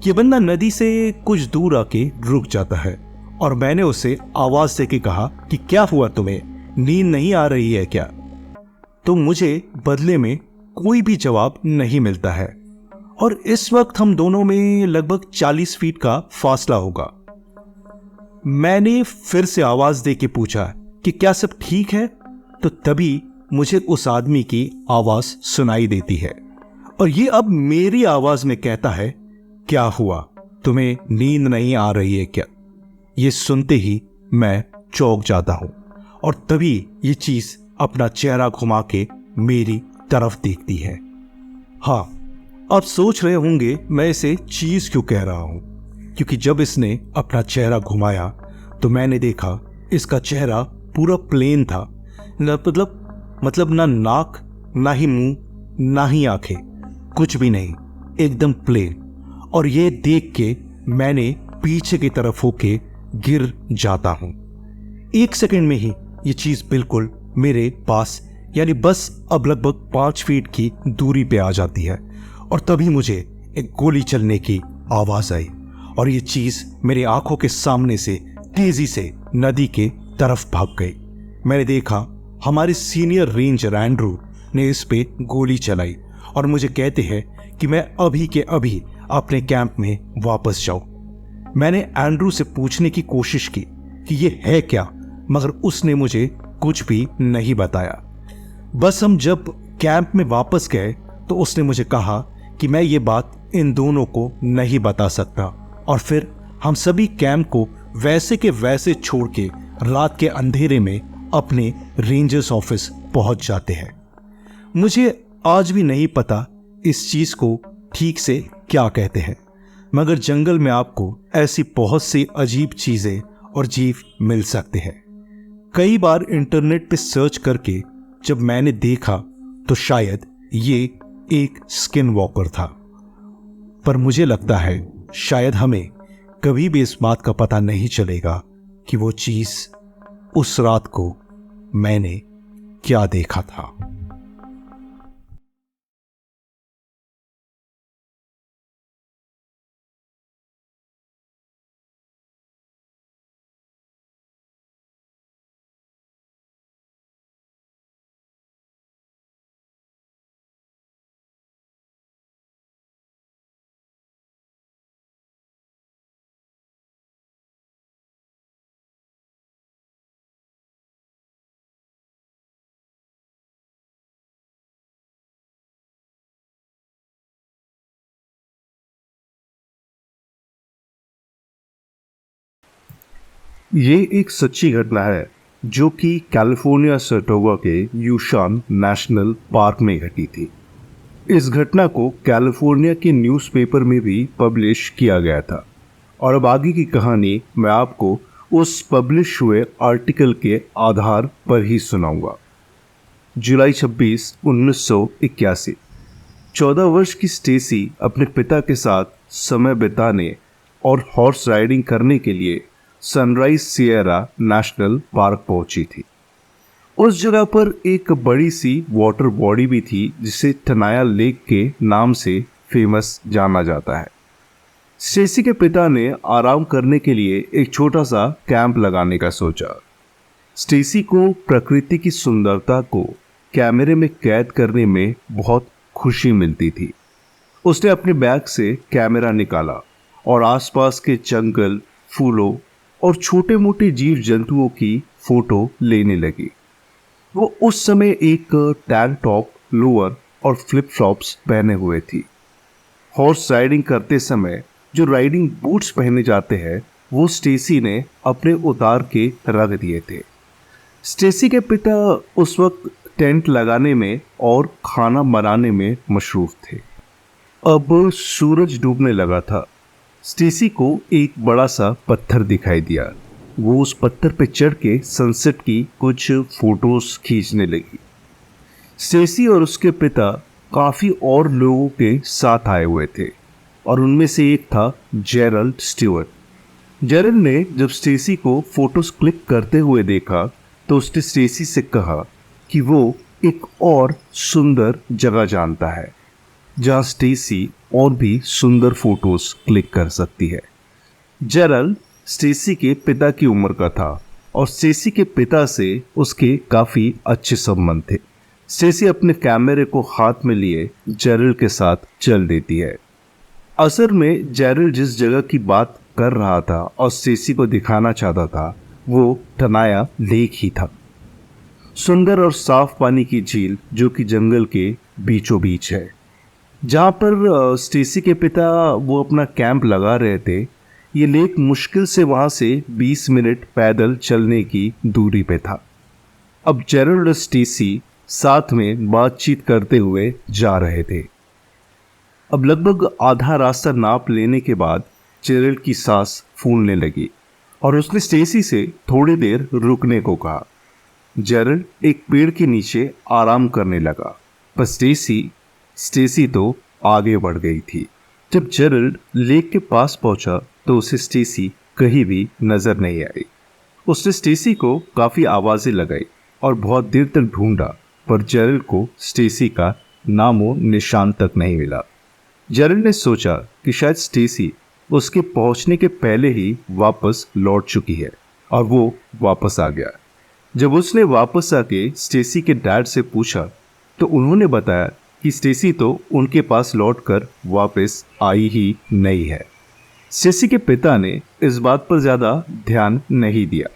ये बंदा नदी से कुछ दूर आके रुक जाता है, और मैंने उसे आवाज दे के कहा कि क्या हुआ, तुम्हें नींद नहीं आ रही है क्या? तो मुझे बदले में कोई भी जवाब नहीं मिलता है, और इस वक्त हम दोनों में लगभग 40 फीट का फासला होगा। मैंने फिर से आवाज दे के पूछा कि क्या सब ठीक है? तो तभी मुझे उस आदमी की आवाज सुनाई देती है, और ये अब मेरी आवाज में कहता है, क्या हुआ, तुम्हें नींद नहीं आ रही है क्या? ये सुनते ही मैं चौंक जाता हूं, और तभी ये चीज अपना चेहरा घुमा के मेरी तरफ देखती है। हाँ, आप सोच रहे होंगे मैं इसे चीज क्यों कह रहा हूं, क्योंकि जब इसने अपना चेहरा घुमाया तो मैंने देखा इसका चेहरा पूरा प्लेन था। मतलब ना नाक, ना ही मुंह, ना ही आंखें, कुछ भी नहीं, एकदम प्लेन। और ये देख के मैंने पीछे की तरफ होके गिर जाता हूं। 1 सेकंड में ही ये चीज बिल्कुल मेरे पास, यानी बस अब लगभग 5 फीट की दूरी पे आ जाती है, और तभी मुझे एक गोली चलने की आवाज आई, और ये चीज मेरी आंखों के सामने से तेजी से नदी के तरफ भाग गई। मैंने देखा हमारे सीनियर रेंजर एंड्रू ने इस पे गोली चलाई, और मुझे कहते हैं कि मैं अभी के अभी अपने कैंप में वापस जाऊं। मैंने एंड्रू से पूछने की कोशिश की कि ये है क्या, मगर उसने मुझे कुछ भी नहीं बताया। बस हम जब कैंप में वापस गए तो उसने मुझे कहा कि मैं ये बात इन दोनों को नहीं बता सकता, और फिर हम सभी कैंप को वैसे के वैसे छोड़ के रात के अंधेरे में अपने रेंजर्स ऑफिस पहुंच जाते हैं। मुझे आज भी नहीं पता इस चीज को ठीक से क्या कहते हैं, मगर जंगल में आपको ऐसी बहुत सी अजीब चीजें और जीव मिल सकते हैं। कई बार इंटरनेट पे सर्च करके जब मैंने देखा तो शायद ये एक स्किन वॉकर था, पर मुझे लगता है शायद हमें कभी भी इस बात का पता नहीं चलेगा कि वो चीज उस रात को मैंने क्या देखा था। ये एक सच्ची घटना है जो कि कैलिफोर्निया सर्टोगा के यूशान नेशनल पार्क में घटी थी। इस घटना को कैलिफोर्निया के न्यूज़पेपर में भी पब्लिश किया गया था, और अब आगे की कहानी मैं आपको उस पब्लिश हुए आर्टिकल के आधार पर ही सुनाऊंगा। जुलाई 26, 1981। 14 वर्ष की स्टेसी अपने पिता के साथ समय बिताने और हॉर्स राइडिंग करने के लिए सनराइज सियरा नेशनल पार्क पहुंची थी। उस जगह पर एक बड़ी सी वाटर बॉडी भी थी जिसे टनाया लेक के नाम से फेमस जाना जाता है। स्टेसी के पिता ने आराम करने के लिए एक छोटा सा कैंप लगाने का सोचा। स्टेसी को प्रकृति की सुंदरता को कैमरे में कैद करने में बहुत खुशी मिलती थी। उसने अपने बैग से कैमरा निकाला और आसपास के जंगल, फूलों और छोटे मोटे जीव जंतुओं की फोटो लेने लगी। वो उस समय एक टैंक टॉप, लोअर और फ्लिप फ्लॉप्स पहने हुए थी। हॉर्स राइडिंग करते समय जो राइडिंग बूट्स पहने जाते हैं वो स्टेसी ने अपने उतार के रख दिए थे। स्टेसी के पिता उस वक्त टेंट लगाने में और खाना बनाने में मशरूफ थे। अब सूरज डूबने लगा था। स्टेसी को एक बड़ा सा पत्थर दिखाई दिया। वो उस पत्थर पे चढ़ के सनसेट की कुछ फोटोज खींचने लगी। स्टेसी और उसके पिता काफी और लोगों के साथ आए हुए थे, और उनमें से एक था जेरल्ड स्टीवर्ट। जेरल्ड ने जब स्टेसी को फोटोज क्लिक करते हुए देखा तो उसने स्टेसी से कहा कि वो एक और सुंदर जगह जानता है जहां स्टेसी और भी सुंदर फोटोज क्लिक कर सकती है। जेरल्ड स्टेसी के पिता की उम्र का था और स्टेसी के पिता से उसके काफी अच्छे संबंध थे। स्टेसी अपने कैमरे को हाथ में लिए जेरल्ड के साथ चल देती है। असल में जेरल्ड जिस जगह की बात कर रहा था और स्टेसी को दिखाना चाहता था वो टनाया लेक ही था। सुंदर और साफ पानी की झील जो कि जंगल के बीचों बीच है। जहाँ पर स्टेसी के पिता वो अपना कैंप लगा रहे थे, ये लेक मुश्किल से वहाँ से 20 मिनट पैदल चलने की दूरी पे था। अब जेरल्ड और स्टेसी साथ में बातचीत करते हुए जा रहे थे। अब लगभग आधा रास्ता नाप लेने के बाद जेरल्ड की सांस फूलने लगी और उसने स्टेसी से थोड़ी देर रुकने को कहा। जेरल्ड एक पेड़ के नीचे आराम करने लगा, पर स्टेसी तो आगे बढ़ गई थी। जब जेरल्ड लेक के पास पहुंचा तो उसे स्टेसी कहीं भी नजर नहीं आई। उसने स्टेसी को काफी आवाजें लगाई और बहुत देर तक ढूंढा, पर जेरल्ड को स्टेसी का नामो निशान तक नहीं मिला। जेरल्ड ने सोचा कि शायद स्टेसी उसके पहुंचने के पहले ही वापस लौट चुकी है और वो वापस आ गया। जब उसने वापस आके स्टेसी के डैड से पूछा तो उन्होंने बताया कि स्टेसी तो उनके पास लौटकर वापस आई ही नहीं है। स्टेसी के पिता ने इस बात पर ज़्यादा ध्यान नहीं दिया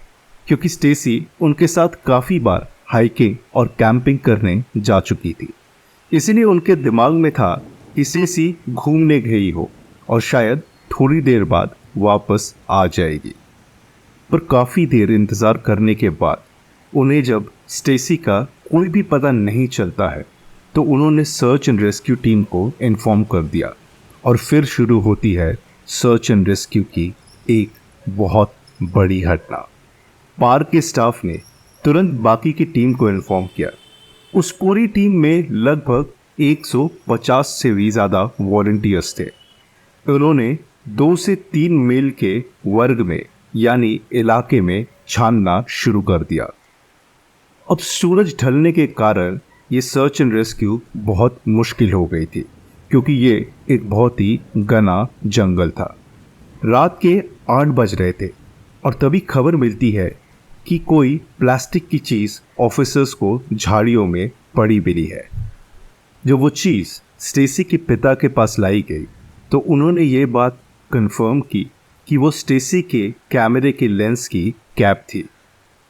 क्योंकि स्टेसी उनके साथ काफ़ी बार हाइकिंग और कैंपिंग करने जा चुकी थी। इसीलिए उनके दिमाग में था कि स्टेसी घूमने गई हो और शायद थोड़ी देर बाद वापस आ जाएगी। पर काफ़ी देर इंतज़ार करने के बाद उन्हें जब स्टेसी का कोई भी पता नहीं चलता है तो उन्होंने सर्च एंड रेस्क्यू टीम को इन्फॉर्म कर दिया और फिर शुरू होती है सर्च एंड रेस्क्यू की एक बहुत बड़ी घटना। पार्क के स्टाफ ने तुरंत बाकी की टीम को इन्फॉर्म किया। उस पूरी टीम में लगभग 150 से भी ज़्यादा वॉलंटियर्स थे। उन्होंने 2 से 3 मील के वर्ग में यानी इलाके में छानना शुरू कर दिया। अब सूरज ढलने के कारण ये सर्च एंड रेस्क्यू बहुत मुश्किल हो गई थी क्योंकि ये एक बहुत ही घना जंगल था। रात के 8 बज रहे थे और तभी खबर मिलती है कि कोई प्लास्टिक की चीज़ ऑफिसर्स को झाड़ियों में पड़ी मिली है। जब वो चीज़ स्टेसी के पिता के पास लाई गई तो उन्होंने ये बात कंफर्म की कि वो स्टेसी के कैमरे के लेंस की कैप थी।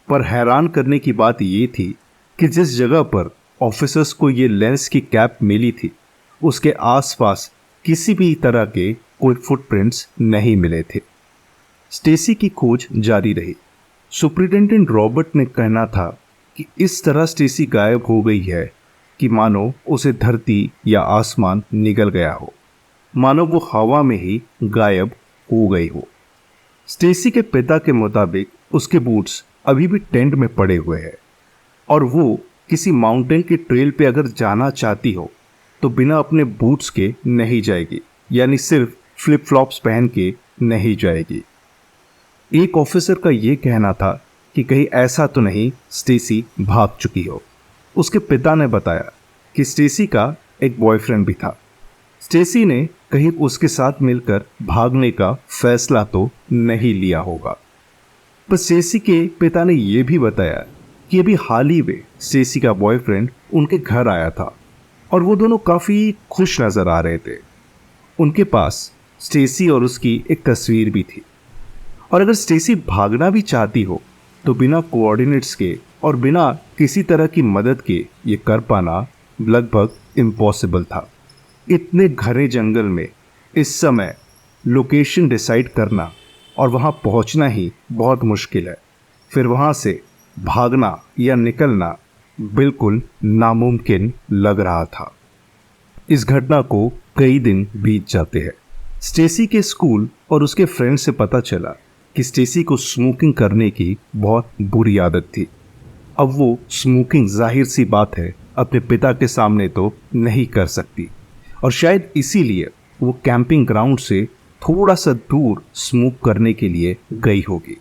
पर हैरान करने की बात ये थी कि जिस जगह पर ऑफिसर्स को ये लेंस की कैप मिली थी उसके आसपास किसी भी तरह के कोई फुटप्रिंट्स नहीं मिले थे। स्टेसी की खोज जारी रही। सुपरिटेंडेंट रॉबर्ट ने कहना था कि इस तरह स्टेसी गायब हो गई है कि मानो उसे धरती या आसमान निगल गया हो, मानो वो हवा में ही गायब हो गई हो। स्टेसी के पिता के मुताबिक उसके बूट्स अभी भी टेंट में पड़े हुए हैं और वो किसी माउंटेन के ट्रेल पे अगर जाना चाहती हो तो बिना अपने बूट्स के नहीं जाएगी, यानी सिर्फ फ्लिप फ्लॉप्स पहन के नहीं जाएगी। एक ऑफिसर का ये कहना था कि कहीं ऐसा तो नहीं स्टेसी भाग चुकी हो। उसके पिता ने बताया कि स्टेसी का एक बॉयफ्रेंड भी था। स्टेसी ने कहीं उसके साथ मिलकर भागने का फैसला तो नहीं लिया होगा। पर स्टेसी के पिता ने यह भी बताया कि अभी हाल ही में स्टेसी का बॉयफ्रेंड उनके घर आया था और वो दोनों काफ़ी खुश नज़र आ रहे थे। उनके पास स्टेसी और उसकी एक तस्वीर भी थी और अगर स्टेसी भागना भी चाहती हो तो बिना कोऑर्डिनेट्स के और बिना किसी तरह की मदद के ये कर पाना लगभग इम्पॉसिबल था। इतने घने जंगल में इस समय लोकेशन डिसाइड करना और वहाँ पहुँचना ही बहुत मुश्किल है। फिर वहाँ से भागना या निकलना बिल्कुल नामुमकिन लग रहा था। इस घटना को कई दिन बीत जाते हैं। स्टेसी के स्कूल और उसके फ्रेंड से पता चला कि स्टेसी को स्मोकिंग करने की बहुत बुरी आदत थी। अब वो स्मोकिंग जाहिर सी बात है अपने पिता के सामने तो नहीं कर सकती और शायद इसीलिए वो कैंपिंग ग्राउंड से थोड़ा सा दूर स्मोक करने के लिए गई होगी।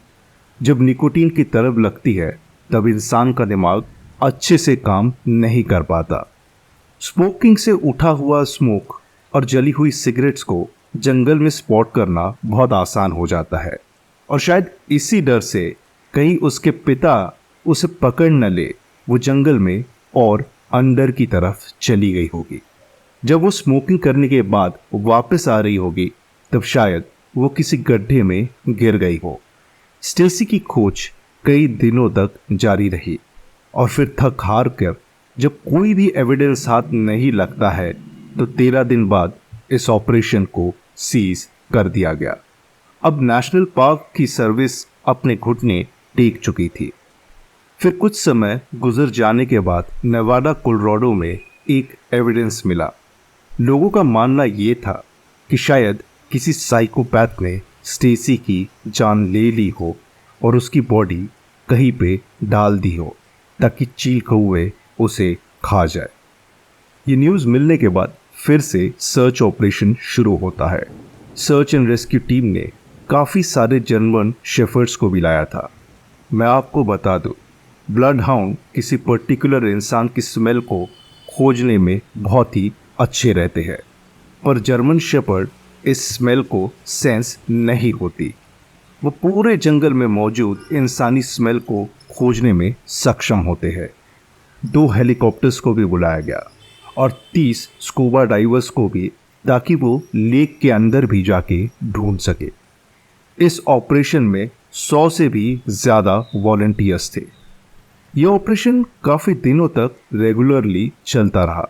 जब निकोटीन की तरफ लगती है तब इंसान का दिमाग अच्छे से काम नहीं कर पाता। स्मोकिंग से उठा हुआ स्मोक और जली हुई सिगरेट्स को जंगल में स्पॉट करना बहुत आसान हो जाता है और शायद इसी डर से कहीं उसके पिता उसे पकड़ न ले वो जंगल में और अंदर की तरफ चली गई होगी। जब वो स्मोकिंग करने के बाद वापस आ रही होगी तब शायद वो किसी गड्ढे में गिर गई हो। स्टेसी की खोज कई दिनों तक जारी रही और फिर थक हार कर जब कोई भी एविडेंस हाथ नहीं लगता है तो 13 दिन बाद इस ऑपरेशन को सीज कर दिया गया। अब नेशनल पार्क की सर्विस अपने घुटने टेक चुकी थी। फिर कुछ समय गुजर जाने के बाद नेवाडा कोलोराडो में एक एविडेंस मिला। लोगों का मानना ये था कि शायद किसी साइकोपैथ ने स्टेसी की जान ले ली हो और उसकी बॉडी कहीं पे डाल दी हो ताकि चील कौवे उसे खा जाए। ये न्यूज़ मिलने के बाद फिर से सर्च ऑपरेशन शुरू होता है। सर्च एंड रेस्क्यू टीम ने काफ़ी सारे जर्मन शेफर्ड्स को भी लाया था। मैं आपको बता दूं, ब्लड हाउंड किसी पर्टिकुलर इंसान की स्मेल को खोजने में बहुत ही अच्छे रहते हैं, पर जर्मन शेफर्ड इस स्मेल को सेंस नहीं होती। वो पूरे जंगल में मौजूद इंसानी स्मेल को खोजने में सक्षम होते हैं। 2 हेलीकॉप्टर्स को भी बुलाया गया और 30 स्कूबा डाइवर्स को भी, ताकि वो लेक के अंदर भी जाके ढूंढ सके। इस ऑपरेशन में 100 से भी ज़्यादा वॉलंटियर्स थे। यह ऑपरेशन काफ़ी दिनों तक रेगुलरली चलता रहा।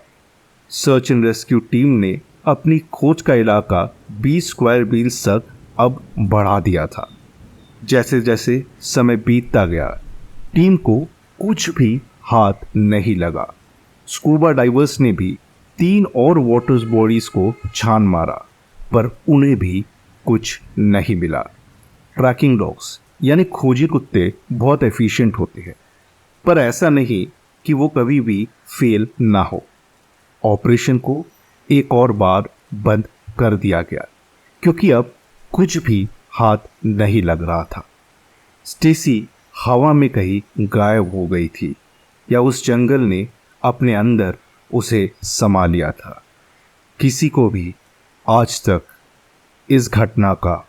सर्च एंड रेस्क्यू टीम ने अपनी खोज का इलाका 20 स्क्वायर मील्स तक अब बढ़ा दिया था। जैसे जैसे समय बीतता गया, टीम को कुछ भी हाथ नहीं लगा। स्कूबा डाइवर्स ने भी 3 और वाटर बॉडीज को छान मारा, पर उन्हें भी कुछ नहीं मिला। ट्रैकिंग डॉग्स यानी खोजी कुत्ते बहुत एफिशिएंट होते हैं, पर ऐसा नहीं कि वो कभी भी फेल ना हो। ऑपरेशन को एक और बार बंद कर दिया गया, क्योंकि अब कुछ भी हाथ नहीं लग रहा था। स्टेसी हवा में कहीं गायब हो गई थी, या उस जंगल ने अपने अंदर उसे समा लिया था। किसी को भी आज तक इस घटना का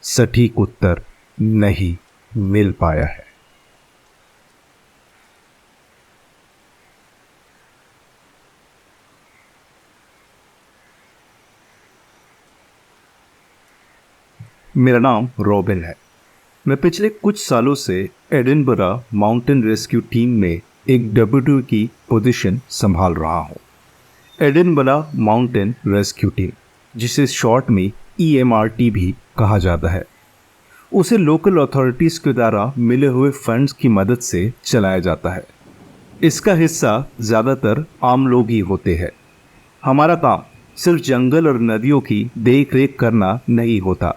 सटीक उत्तर नहीं मिल पाया है। मेरा नाम रॉबिन है। मैं पिछले कुछ सालों से एडिनबरा माउंटेन रेस्क्यू टीम में एक डब्ल्यू की पोजीशन संभाल रहा हूँ। एडिनबरा माउंटेन रेस्क्यू टीम, जिसे शॉर्ट में EMRT भी कहा जाता है, उसे लोकल अथॉरिटीज़ के द्वारा मिले हुए फंड्स की मदद से चलाया जाता है। इसका हिस्सा ज़्यादातर आम लोग ही होते हैं। हमारा काम सिर्फ जंगल और नदियों की देख रेख करना नहीं होता।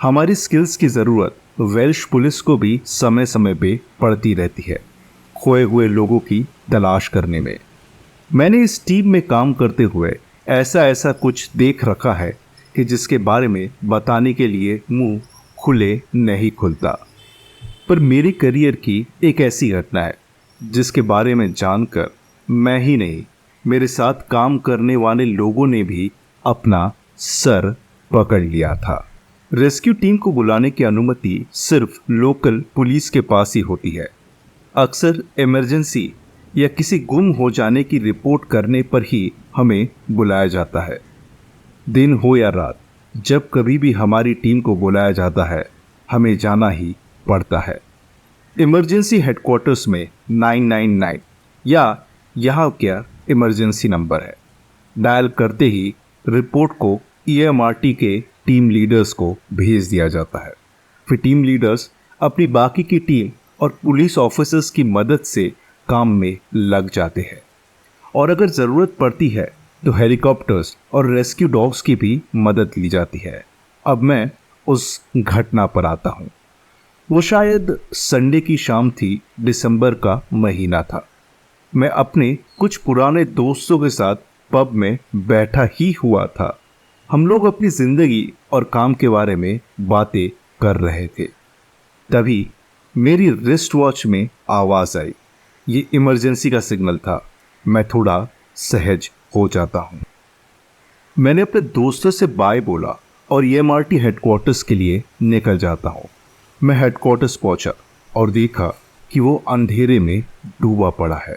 हमारी स्किल्स की ज़रूरत वेल्श पुलिस को भी समय समय पे पड़ती रहती है, खोए हुए लोगों की तलाश करने में। मैंने इस टीम में काम करते हुए ऐसा कुछ देख रखा है कि जिसके बारे में बताने के लिए मुंह खुले नहीं खुलता। पर मेरे करियर की एक ऐसी घटना है जिसके बारे में जानकर मैं ही नहीं, मेरे साथ काम करने वाले लोगों ने भी अपना सर पकड़ लिया था। रेस्क्यू टीम को बुलाने की अनुमति सिर्फ लोकल पुलिस के पास ही होती है। अक्सर इमरजेंसी या किसी गुम हो जाने की रिपोर्ट करने पर ही हमें बुलाया जाता है। दिन हो या रात, जब कभी भी हमारी टीम को बुलाया जाता है, हमें जाना ही पड़ता है। इमरजेंसी हेडक्वार्टर्स में 999 या यहाँ क्या इमरजेंसी नंबर है। डायल करते ही रिपोर्ट को EMRT के टीम लीडर्स को भेज दिया जाता है। फिर टीम लीडर्स अपनी बाकी की टीम और पुलिस ऑफिसर्स की मदद से काम में लग जाते हैं, और अगर ज़रूरत पड़ती है तो हेलीकॉप्टर्स और रेस्क्यू डॉग्स की भी मदद ली जाती है। अब मैं उस घटना पर आता हूँ। वो शायद संडे की शाम थी, दिसंबर का महीना था। मैं अपने कुछ पुराने दोस्तों के साथ पब में बैठा ही हुआ था। हम लोग अपनी ज़िंदगी और काम के बारे में बातें कर रहे थे। तभी मेरी रिस्ट वॉच में आवाज़ आई। ये इमरजेंसी का सिग्नल था। मैं थोड़ा सहज हो जाता हूँ। मैंने अपने दोस्तों से बाय बोला और EMRT हेडक्वार्टर्स के लिए निकल जाता हूँ। मैं हेडक्वार्टर्स पहुँचा और देखा कि वो अंधेरे में डूबा पड़ा है।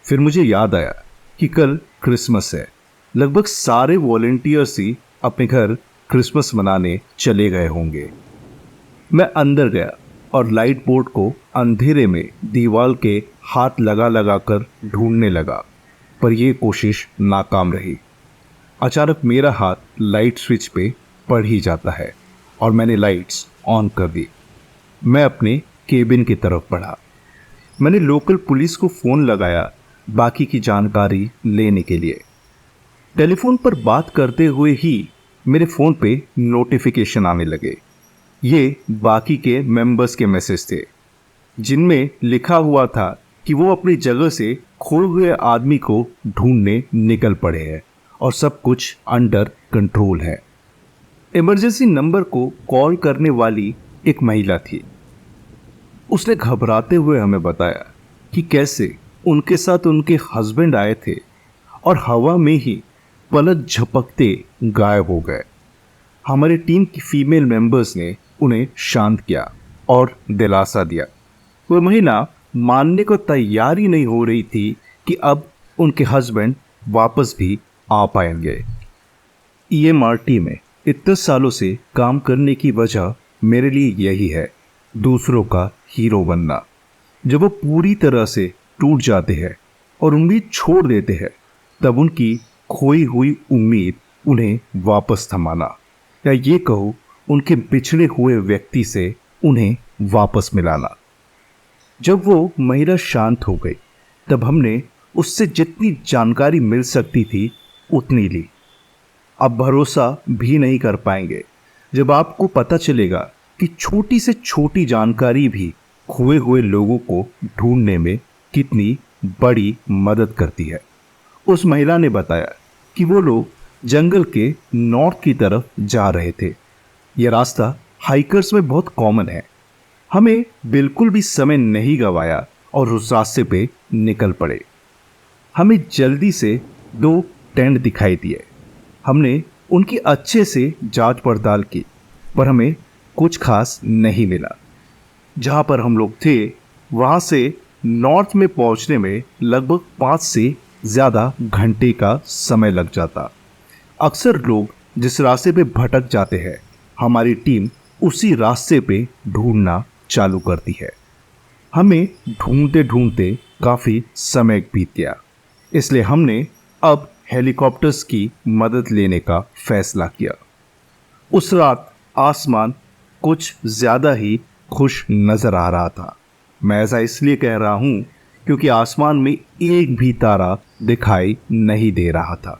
फिर मुझे याद आया कि कल क्रिसमस है। लगभग सारे वॉलंटियर्स ही अपने घर क्रिसमस मनाने चले गए होंगे। मैं अंदर गया और लाइट बोर्ड को अंधेरे में दीवार के हाथ लगा लगा कर ढूंढने लगा, पर यह कोशिश नाकाम रही। अचानक मेरा हाथ लाइट स्विच पे पड़ ही जाता है और मैंने लाइट्स ऑन कर दी। मैं अपने केबिन की तरफ बढ़ा। मैंने लोकल पुलिस को फ़ोन लगाया बाकी की जानकारी लेने के लिए। टेलीफोन पर बात करते हुए ही मेरे फ़ोन पे नोटिफिकेशन आने लगे। ये बाकी के मेंबर्स के मैसेज थे, जिनमें लिखा हुआ था कि वो अपनी जगह से खोए हुए आदमी को ढूंढने निकल पड़े हैं और सब कुछ अंडर कंट्रोल है। इमरजेंसी नंबर को कॉल करने वाली एक महिला थी। उसने घबराते हुए हमें बताया कि कैसे उनके साथ उनके हस्बैंड आए थे और हवा में ही पलक झपकते गायब हो गए। हमारी टीम की फीमेल मेंबर्स ने उन्हें शांत किया और दिलासा दिया। वह महिला मानने को तैयार ही नहीं हो रही थी कि अब उनके हस्बैंड वापस भी आ पाएंगे। EMRT में इतने सालों से काम करने की वजह मेरे लिए यही है, दूसरों का हीरो बनना। जब वो पूरी तरह से टूट जाते हैं और उम्मीद छोड़ देते हैं, तब उनकी खोई हुई उम्मीद उन्हें वापस थमाना, या ये कहो उनके बिछड़े हुए व्यक्ति से उन्हें वापस मिलाना। जब वो महिला शांत हो गई, तब हमने उससे जितनी जानकारी मिल सकती थी उतनी ली। अब भरोसा भी नहीं कर पाएंगे जब आपको पता चलेगा कि छोटी से छोटी जानकारी भी खोए हुए लोगों को ढूंढने में कितनी बड़ी मदद करती है। उस महिला ने बताया कि वो लोग जंगल के नॉर्थ की तरफ जा रहे थे। यह रास्ता हाइकर्स में बहुत कॉमन है। हमें बिल्कुल भी समय नहीं गवाया और उस रास्ते पे निकल पड़े। हमें जल्दी से 2 टेंट दिखाई दिए। हमने उनकी अच्छे से जांच पड़ताल की, पर हमें कुछ खास नहीं मिला। जहां पर हम लोग थे वहां से नॉर्थ में पहुंचने में लगभग 5 से ज़्यादा घंटे का समय लग जाता। अक्सर लोग जिस रास्ते पे भटक जाते हैं, हमारी टीम उसी रास्ते पे ढूंढना चालू करती है। हमें ढूंढते ढूंढते काफ़ी समय बीत गया, इसलिए हमने अब हेलीकॉप्टर्स की मदद लेने का फैसला किया। उस रात आसमान कुछ ज़्यादा ही खुश नज़र आ रहा था। मैं ऐसा इसलिए कह रहा हूँ क्योंकि आसमान में एक भी तारा दिखाई नहीं दे रहा था।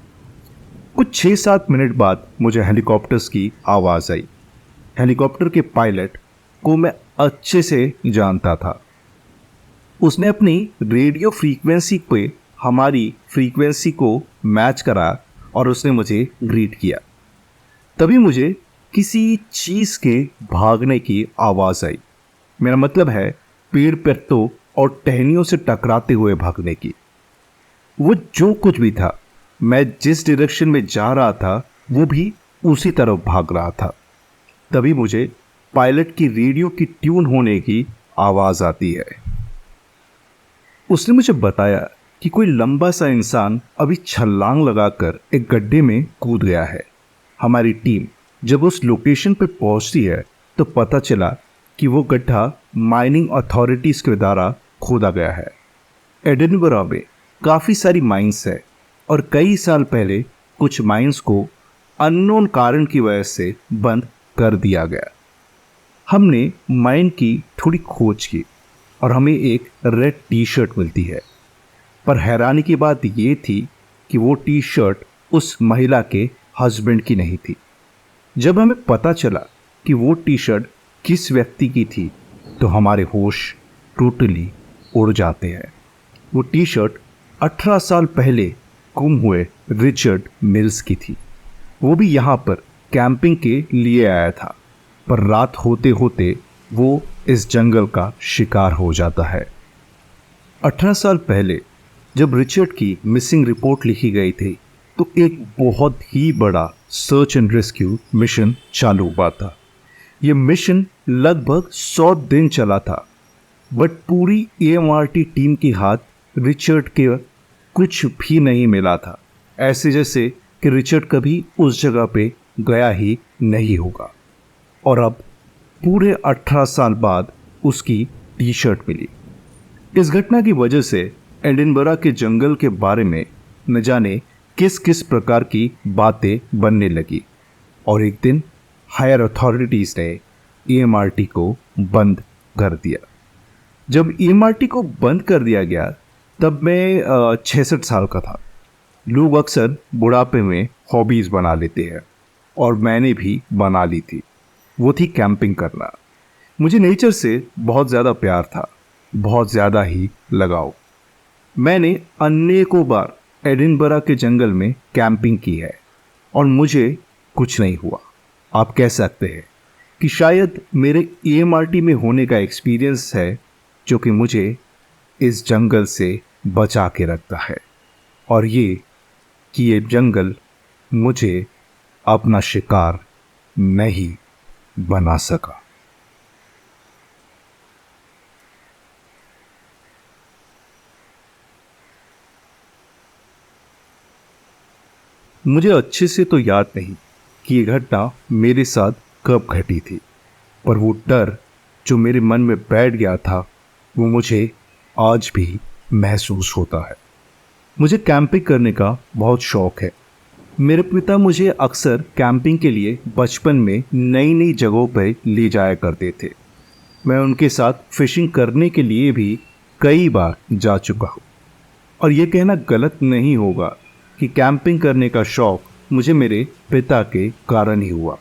कुछ 6-7 मिनट बाद मुझे हेलीकॉप्टर्स की आवाज़ आई। हेलीकॉप्टर के पायलट को मैं अच्छे से जानता था। उसने अपनी रेडियो फ्रीक्वेंसी पे हमारी फ्रीक्वेंसी को मैच करा और उसने मुझे ग्रीट किया। तभी मुझे किसी चीज़ के भागने की आवाज़ आई। मेरा मतलब है पेड़ पत्तों और टहनियों से टकराते हुए भागने की। वो जो कुछ भी था, मैं जिस डायरेक्शन में जा रहा था वो भी उसी तरफ भाग रहा था। तभी मुझे पायलट की रेडियो की ट्यून होने की आवाज़ आती है। उसने मुझे बताया कि कोई लंबा सा इंसान अभी छलांग लगाकर एक गड्ढे में कूद गया है। हमारी टीम जब उस लोकेशन पर पहुंचती है तो पता चला कि वो गड्ढा माइनिंग अथॉरिटीज़ के द्वारा खोदा गया है। एडिनबरा में काफ़ी सारी माइंस है और कई साल पहले कुछ माइंस को अननोन कारण की वजह से बंद कर दिया गया। हमने माइन की थोड़ी खोज की और हमें एक रेड टी शर्ट मिलती है, पर हैरानी की बात ये थी कि वो टी शर्ट उस महिला के हस्बैंड की नहीं थी। जब हमें पता चला कि वो टी शर्ट किस व्यक्ति की थी तो हमारे होश टोटली उड़ जाते हैं। वो टी शर्ट 18 साल पहले गुम हुए रिचर्ड मिल्स की थी। वो भी यहाँ पर कैंपिंग के लिए आया था, पर रात होते होते वो इस जंगल का शिकार हो जाता है। 18 साल पहले जब रिचर्ड की मिसिंग रिपोर्ट लिखी गई थी तो एक बहुत ही बड़ा सर्च एंड रेस्क्यू मिशन चालू हुआ था। ये मिशन लगभग 100 दिन चला था, बट पूरी EMRT टीम के हाथ रिचर्ड के कुछ भी नहीं मिला था, ऐसे जैसे कि रिचर्ड कभी उस जगह पे गया ही नहीं होगा। और अब पूरे 18 साल बाद उसकी टी शर्ट मिली। इस घटना की वजह से एडिनबरा के जंगल के बारे में न जाने किस किस प्रकार की बातें बनने लगी और एक दिन हायर अथॉरिटीज़ ने EMRT को बंद कर दिया। जब EMRT को बंद कर दिया गया तब मैं 66 साल का था। लोग अक्सर बुढ़ापे में हॉबीज़ बना लेते हैं और मैंने भी बना ली थी। वो थी कैंपिंग करना। मुझे नेचर से बहुत ज़्यादा प्यार था, बहुत ज़्यादा ही लगाव। मैंने अनेकों बार एडिनबरा के जंगल में कैंपिंग की है और मुझे कुछ नहीं हुआ। आप कह सकते हैं कि शायद मेरे EMRT में होने का एक्सपीरियंस है जो कि मुझे इस जंगल से बचा के रखता है, और ये कि ये जंगल मुझे अपना शिकार नहीं बना सका। मुझे अच्छे से तो याद नहीं कि ये घटना मेरे साथ कब घटी थी, पर वो डर जो मेरे मन में बैठ गया था वो मुझे आज भी महसूस होता है। मुझे कैंपिंग करने का बहुत शौक है। मेरे पिता मुझे अक्सर कैंपिंग के लिए बचपन में नई नई जगहों पर ले जाया करते थे। मैं उनके साथ फिशिंग करने के लिए भी कई बार जा चुका हूँ। और ये कहना गलत नहीं होगा कि कैंपिंग करने का शौक मुझे मेरे पिता के कारण ही हुआ।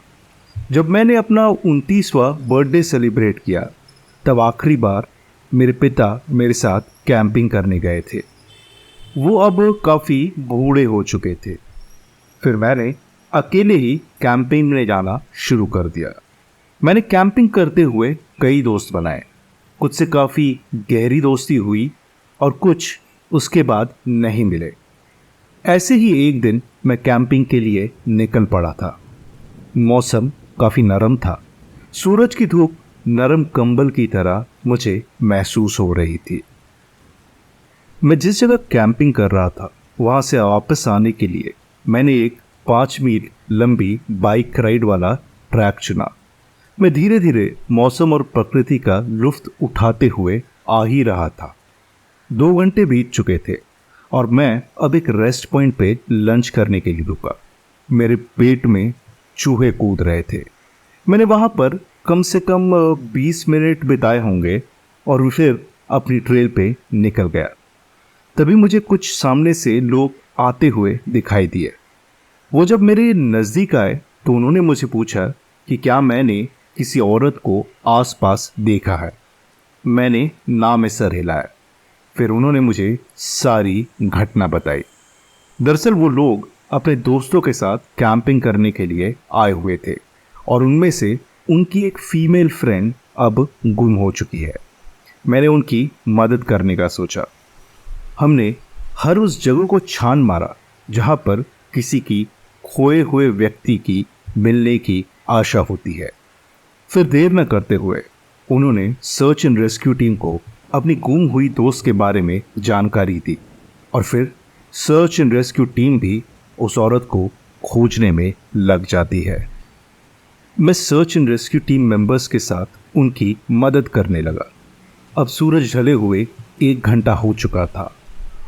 जब मैंने अपना 29वां बर्थडे सेलिब्रेट किया तब आखिरी बार मेरे पिता मेरे साथ कैंपिंग करने गए थे। वो अब काफ़ी बूढ़े हो चुके थे। फिर मैंने अकेले ही कैंपिंग में जाना शुरू कर दिया। मैंने कैंपिंग करते हुए कई दोस्त बनाए। कुछ से काफ़ी गहरी दोस्ती हुई और कुछ उसके बाद नहीं मिले। ऐसे ही एक दिन मैं कैंपिंग के लिए निकल पड़ा था। मौसम काफ़ी नरम था। सूरज की धूप नरम कंबल की तरह मुझे महसूस हो रही थी। मैं जिस जगह कैंपिंग कर रहा था वहाँ से वापस आने के लिए मैंने एक 5 मील लंबी बाइक राइड वाला ट्रैक चुना। मैं धीरे धीरे मौसम और प्रकृति का लुत्फ उठाते हुए आ ही रहा था। 2 घंटे बीत चुके थे और मैं अब एक रेस्ट पॉइंट पे लंच करने के लिए रुका। मेरे पेट में चूहे कूद रहे थे। मैंने वहाँ पर कम से कम 20 मिनट बिताए होंगे और फिर अपनी ट्रेल पे निकल गया। तभी मुझे कुछ सामने से लोग आते हुए दिखाई दिए। वो जब मेरे नज़दीक आए तो उन्होंने मुझे पूछा कि क्या मैंने किसी औरत को आसपास देखा है। मैंने ना में सर हिलाया। फिर उन्होंने मुझे सारी घटना बताई। दरअसल वो लोग अपने दोस्तों के साथ कैंपिंग करने के लिए आए हुए थे और उनमें से उनकी एक फीमेल फ्रेंड अब गुम हो चुकी है। मैंने उनकी मदद करने का सोचा। हमने हर उस जगह को छान मारा जहाँ पर किसी की खोए हुए व्यक्ति की मिलने की आशा होती है। फिर देर न करते हुए उन्होंने सर्च एंड रेस्क्यू टीम को अपनी गुम हुई दोस्त के बारे में जानकारी दी और फिर सर्च एंड रेस्क्यू टीम भी उस औरत को खोजने में लग जाती है। मैं search and rescue team members के साथ उनकी मदद करने लगा। अब सूरज ढले हुए 1 घंटा हो चुका था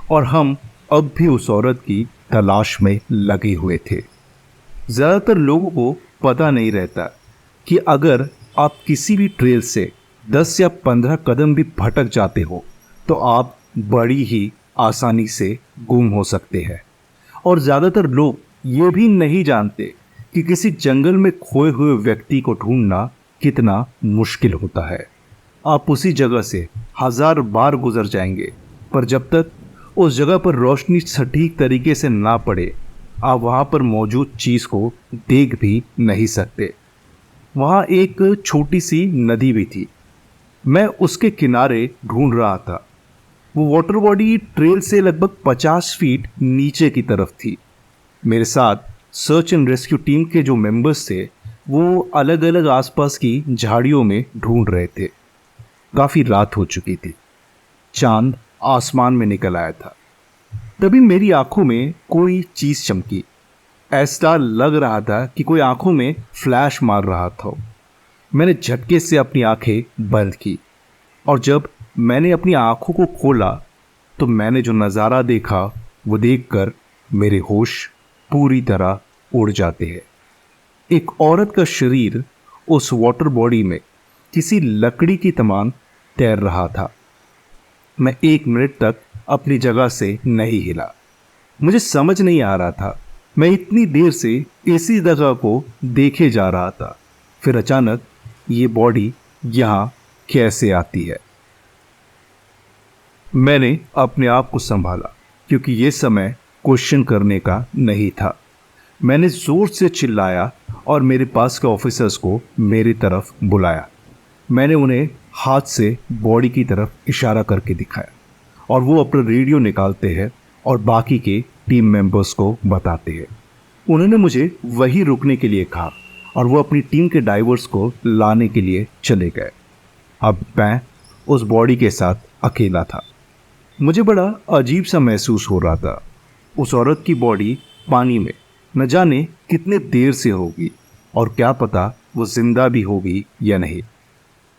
और हम अब भी उस औरत की तलाश में लगे हुए थे। ज़्यादातर लोगों को पता नहीं रहता कि अगर आप किसी भी ट्रेल से 10 या 15 कदम भी भटक जाते हो तो आप बड़ी ही आसानी से गुम हो सकते हैं। और ज़्यादातर लोग ये भी नहीं जानते कि किसी जंगल में खोए हुए व्यक्ति को ढूंढना कितना मुश्किल होता है। आप उसी जगह से 1000 बार गुजर जाएंगे, पर जब तक उस जगह पर रोशनी सटीक तरीके से ना पड़े आप वहाँ पर मौजूद चीज़ को देख भी नहीं सकते। वहाँ एक छोटी सी नदी भी थी। मैं उसके किनारे ढूंढ रहा था। वो वाटर बॉडी ट्रेल से लगभग 50 फीट नीचे की तरफ थी। मेरे साथ सर्च एंड रेस्क्यू टीम के जो मेंबर्स थे वो अलग अलग आसपास की झाड़ियों में ढूंढ रहे थे। काफ़ी रात हो चुकी थी। चांद आसमान में निकल आया था। तभी मेरी आंखों में कोई चीज़ चमकी। ऐसा लग रहा था कि कोई आंखों में फ्लैश मार रहा था। मैंने झटके से अपनी आंखें बंद की और जब मैंने अपनी आंखों को खोला तो मैंने जो नज़ारा देखा वो देखकर मेरे होश पूरी तरह उड़ जाते हैं। एक औरत का शरीर उस वाटर बॉडी में किसी लकड़ी की तमान तैर रहा था। मैं 1 मिनट तक अपनी जगह से नहीं हिला। मुझे समझ नहीं आ रहा था मैं इतनी देर से इसी जगह को देखे जा रहा था, फिर अचानक ये बॉडी यहाँ कैसे आती है। मैंने अपने आप को संभाला क्योंकि ये समय क्वेश्चन करने का नहीं था। मैंने जोर से चिल्लाया और मेरे पास के ऑफिसर्स को मेरी तरफ बुलाया। मैंने उन्हें हाथ से बॉडी की तरफ इशारा करके दिखाया और वो अपना रेडियो निकालते हैं और बाकी के टीम मेंबर्स को बताते हैं। उन्होंने मुझे वहीं रुकने के लिए कहा और वो अपनी टीम के डाइवर्स को लाने के लिए चले गए। अब मैं उस बॉडी के साथ अकेला था। मुझे बड़ा अजीब सा महसूस हो रहा था। उस औरत की बॉडी पानी में न जाने कितने देर से होगी और क्या पता वो जिंदा भी होगी या नहीं।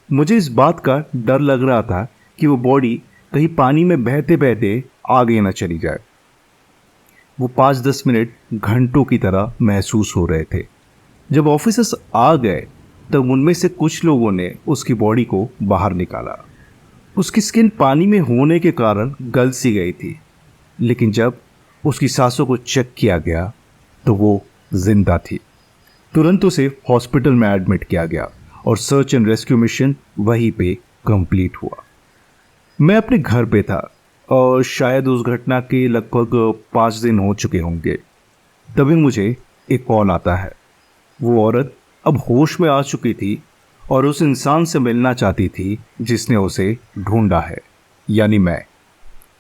मुझे इस बात का डर लग रहा था कि वो बॉडी कहीं पानी में बहते बहते आगे न चली जाए। वो 5-10 मिनट घंटों की तरह महसूस हो रहे थे। जब ऑफिसर्स आ गए तब उनमें से कुछ लोगों ने उसकी बॉडी को बाहर निकाला। उसकी स्किन पानी में होने के कारण गल सी गई थी, लेकिन जब उसकी सांसों को चेक किया गया तो वो जिंदा थी। तुरंत उसे हॉस्पिटल में एडमिट किया गया और सर्च एंड रेस्क्यू मिशन वहीं पे कंप्लीट हुआ। मैं अपने घर पे था और शायद उस घटना के लगभग 5 दिन हो चुके होंगे। तभी मुझे एक कॉल आता है। वो औरत अब होश में आ चुकी थी और उस इंसान से मिलना चाहती थी जिसने उसे ढूंढा है, यानी मैं।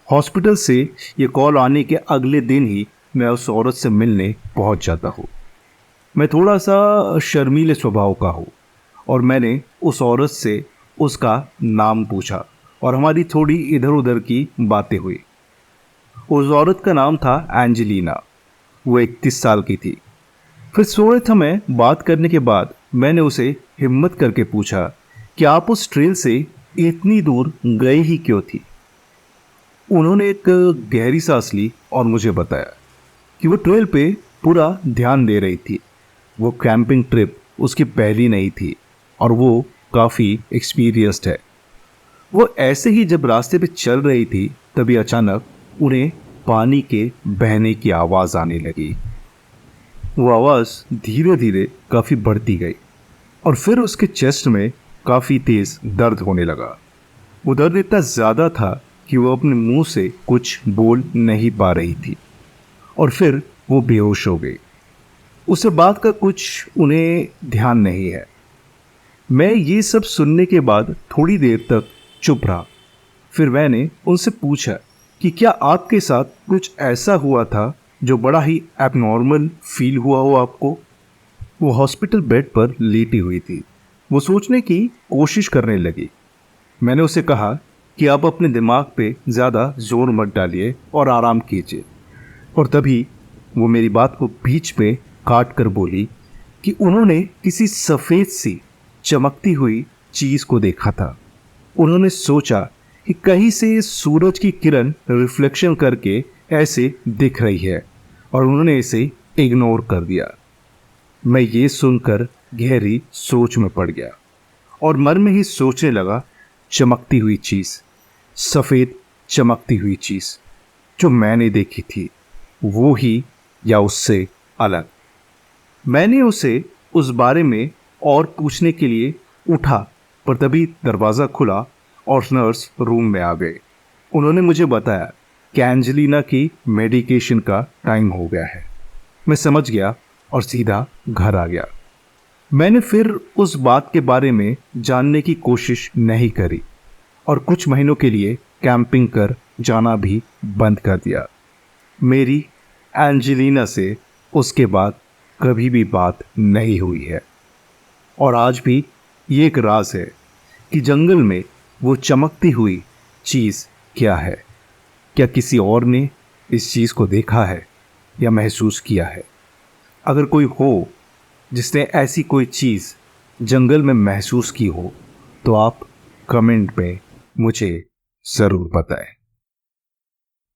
हॉस्पिटल से ये कॉल आने के अगले दिन ही मैं उस औरत से मिलने पहुंच जाता हूँ। मैं थोड़ा सा शर्मीले स्वभाव का हूँ और मैंने उस औरत से उसका नाम पूछा और हमारी थोड़ी इधर उधर की बातें हुई। उस औरत का नाम था एंजेलिना। वो 31 साल की थी। फिर थोड़े समय बात करने के बाद मैंने उसे हिम्मत करके पूछा कि आप उस ट्रेल से इतनी दूर गए ही क्यों थी। उन्होंने एक गहरी सांस ली और मुझे बताया कि वो ट्रेल पे पूरा ध्यान दे रही थी। वो कैंपिंग ट्रिप उसकी पहली नहीं थी और वो काफ़ी एक्सपीरियंस्ड है। वो ऐसे ही जब रास्ते पे चल रही थी तभी अचानक उन्हें पानी के बहने की आवाज़ आने लगी। वो आवाज़ धीरे धीरे काफ़ी बढ़ती गई और फिर उसके चेस्ट में काफ़ी तेज़ दर्द होने लगा। वो दर्द इतना ज़्यादा था कि वो अपने मुंह से कुछ बोल नहीं पा रही थी और फिर वो बेहोश हो गई। उसे बात का कुछ उन्हें ध्यान नहीं है। मैं ये सब सुनने के बाद थोड़ी देर तक चुप रहा। फिर मैंने उनसे पूछा कि क्या आपके साथ कुछ ऐसा हुआ था जो बड़ा ही एबनॉर्मल फील हुआ हो आपको। वो हॉस्पिटल बेड पर लेटी हुई थी। वो सोचने की कोशिश करने लगी। मैंने उसे कहा कि आप अपने दिमाग पे ज़्यादा जोर मत डालिए और आराम कीजिए। और तभी वो मेरी बात को बीच में काट कर बोली कि उन्होंने किसी सफ़ेद सी चमकती हुई चीज़ को देखा था। उन्होंने सोचा कि कहीं से सूरज की किरण रिफ्लेक्शन करके ऐसे दिख रही है और उन्होंने इसे इग्नोर कर दिया। मैं ये सुनकर गहरी सोच में पड़ गया और मन में ही सोचने लगा, चमकती हुई चीज़, सफ़ेद चमकती हुई चीज़ जो मैंने देखी थी, वो ही या उससे अलग। मैंने उसे उस बारे में और पूछने के लिए उठा, पर तभी दरवाज़ा खुला और नर्स रूम में आ गए। उन्होंने मुझे बताया कि एंजेलिना की मेडिकेशन का टाइम हो गया है। मैं समझ गया और सीधा घर आ गया। मैंने फिर उस बात के बारे में जानने की कोशिश नहीं करी और कुछ महीनों के लिए कैंपिंग कर जाना भी बंद कर दिया। मेरी एंजेलिना से उसके बाद कभी भी बात नहीं हुई है और आज भी ये एक राज है कि जंगल में वो चमकती हुई चीज़ क्या है। क्या किसी और ने इस चीज़ को देखा है या महसूस किया है? अगर कोई हो जिसने ऐसी कोई चीज़ जंगल में महसूस की हो तो आप कमेंट में मुझे ज़रूर बताएं।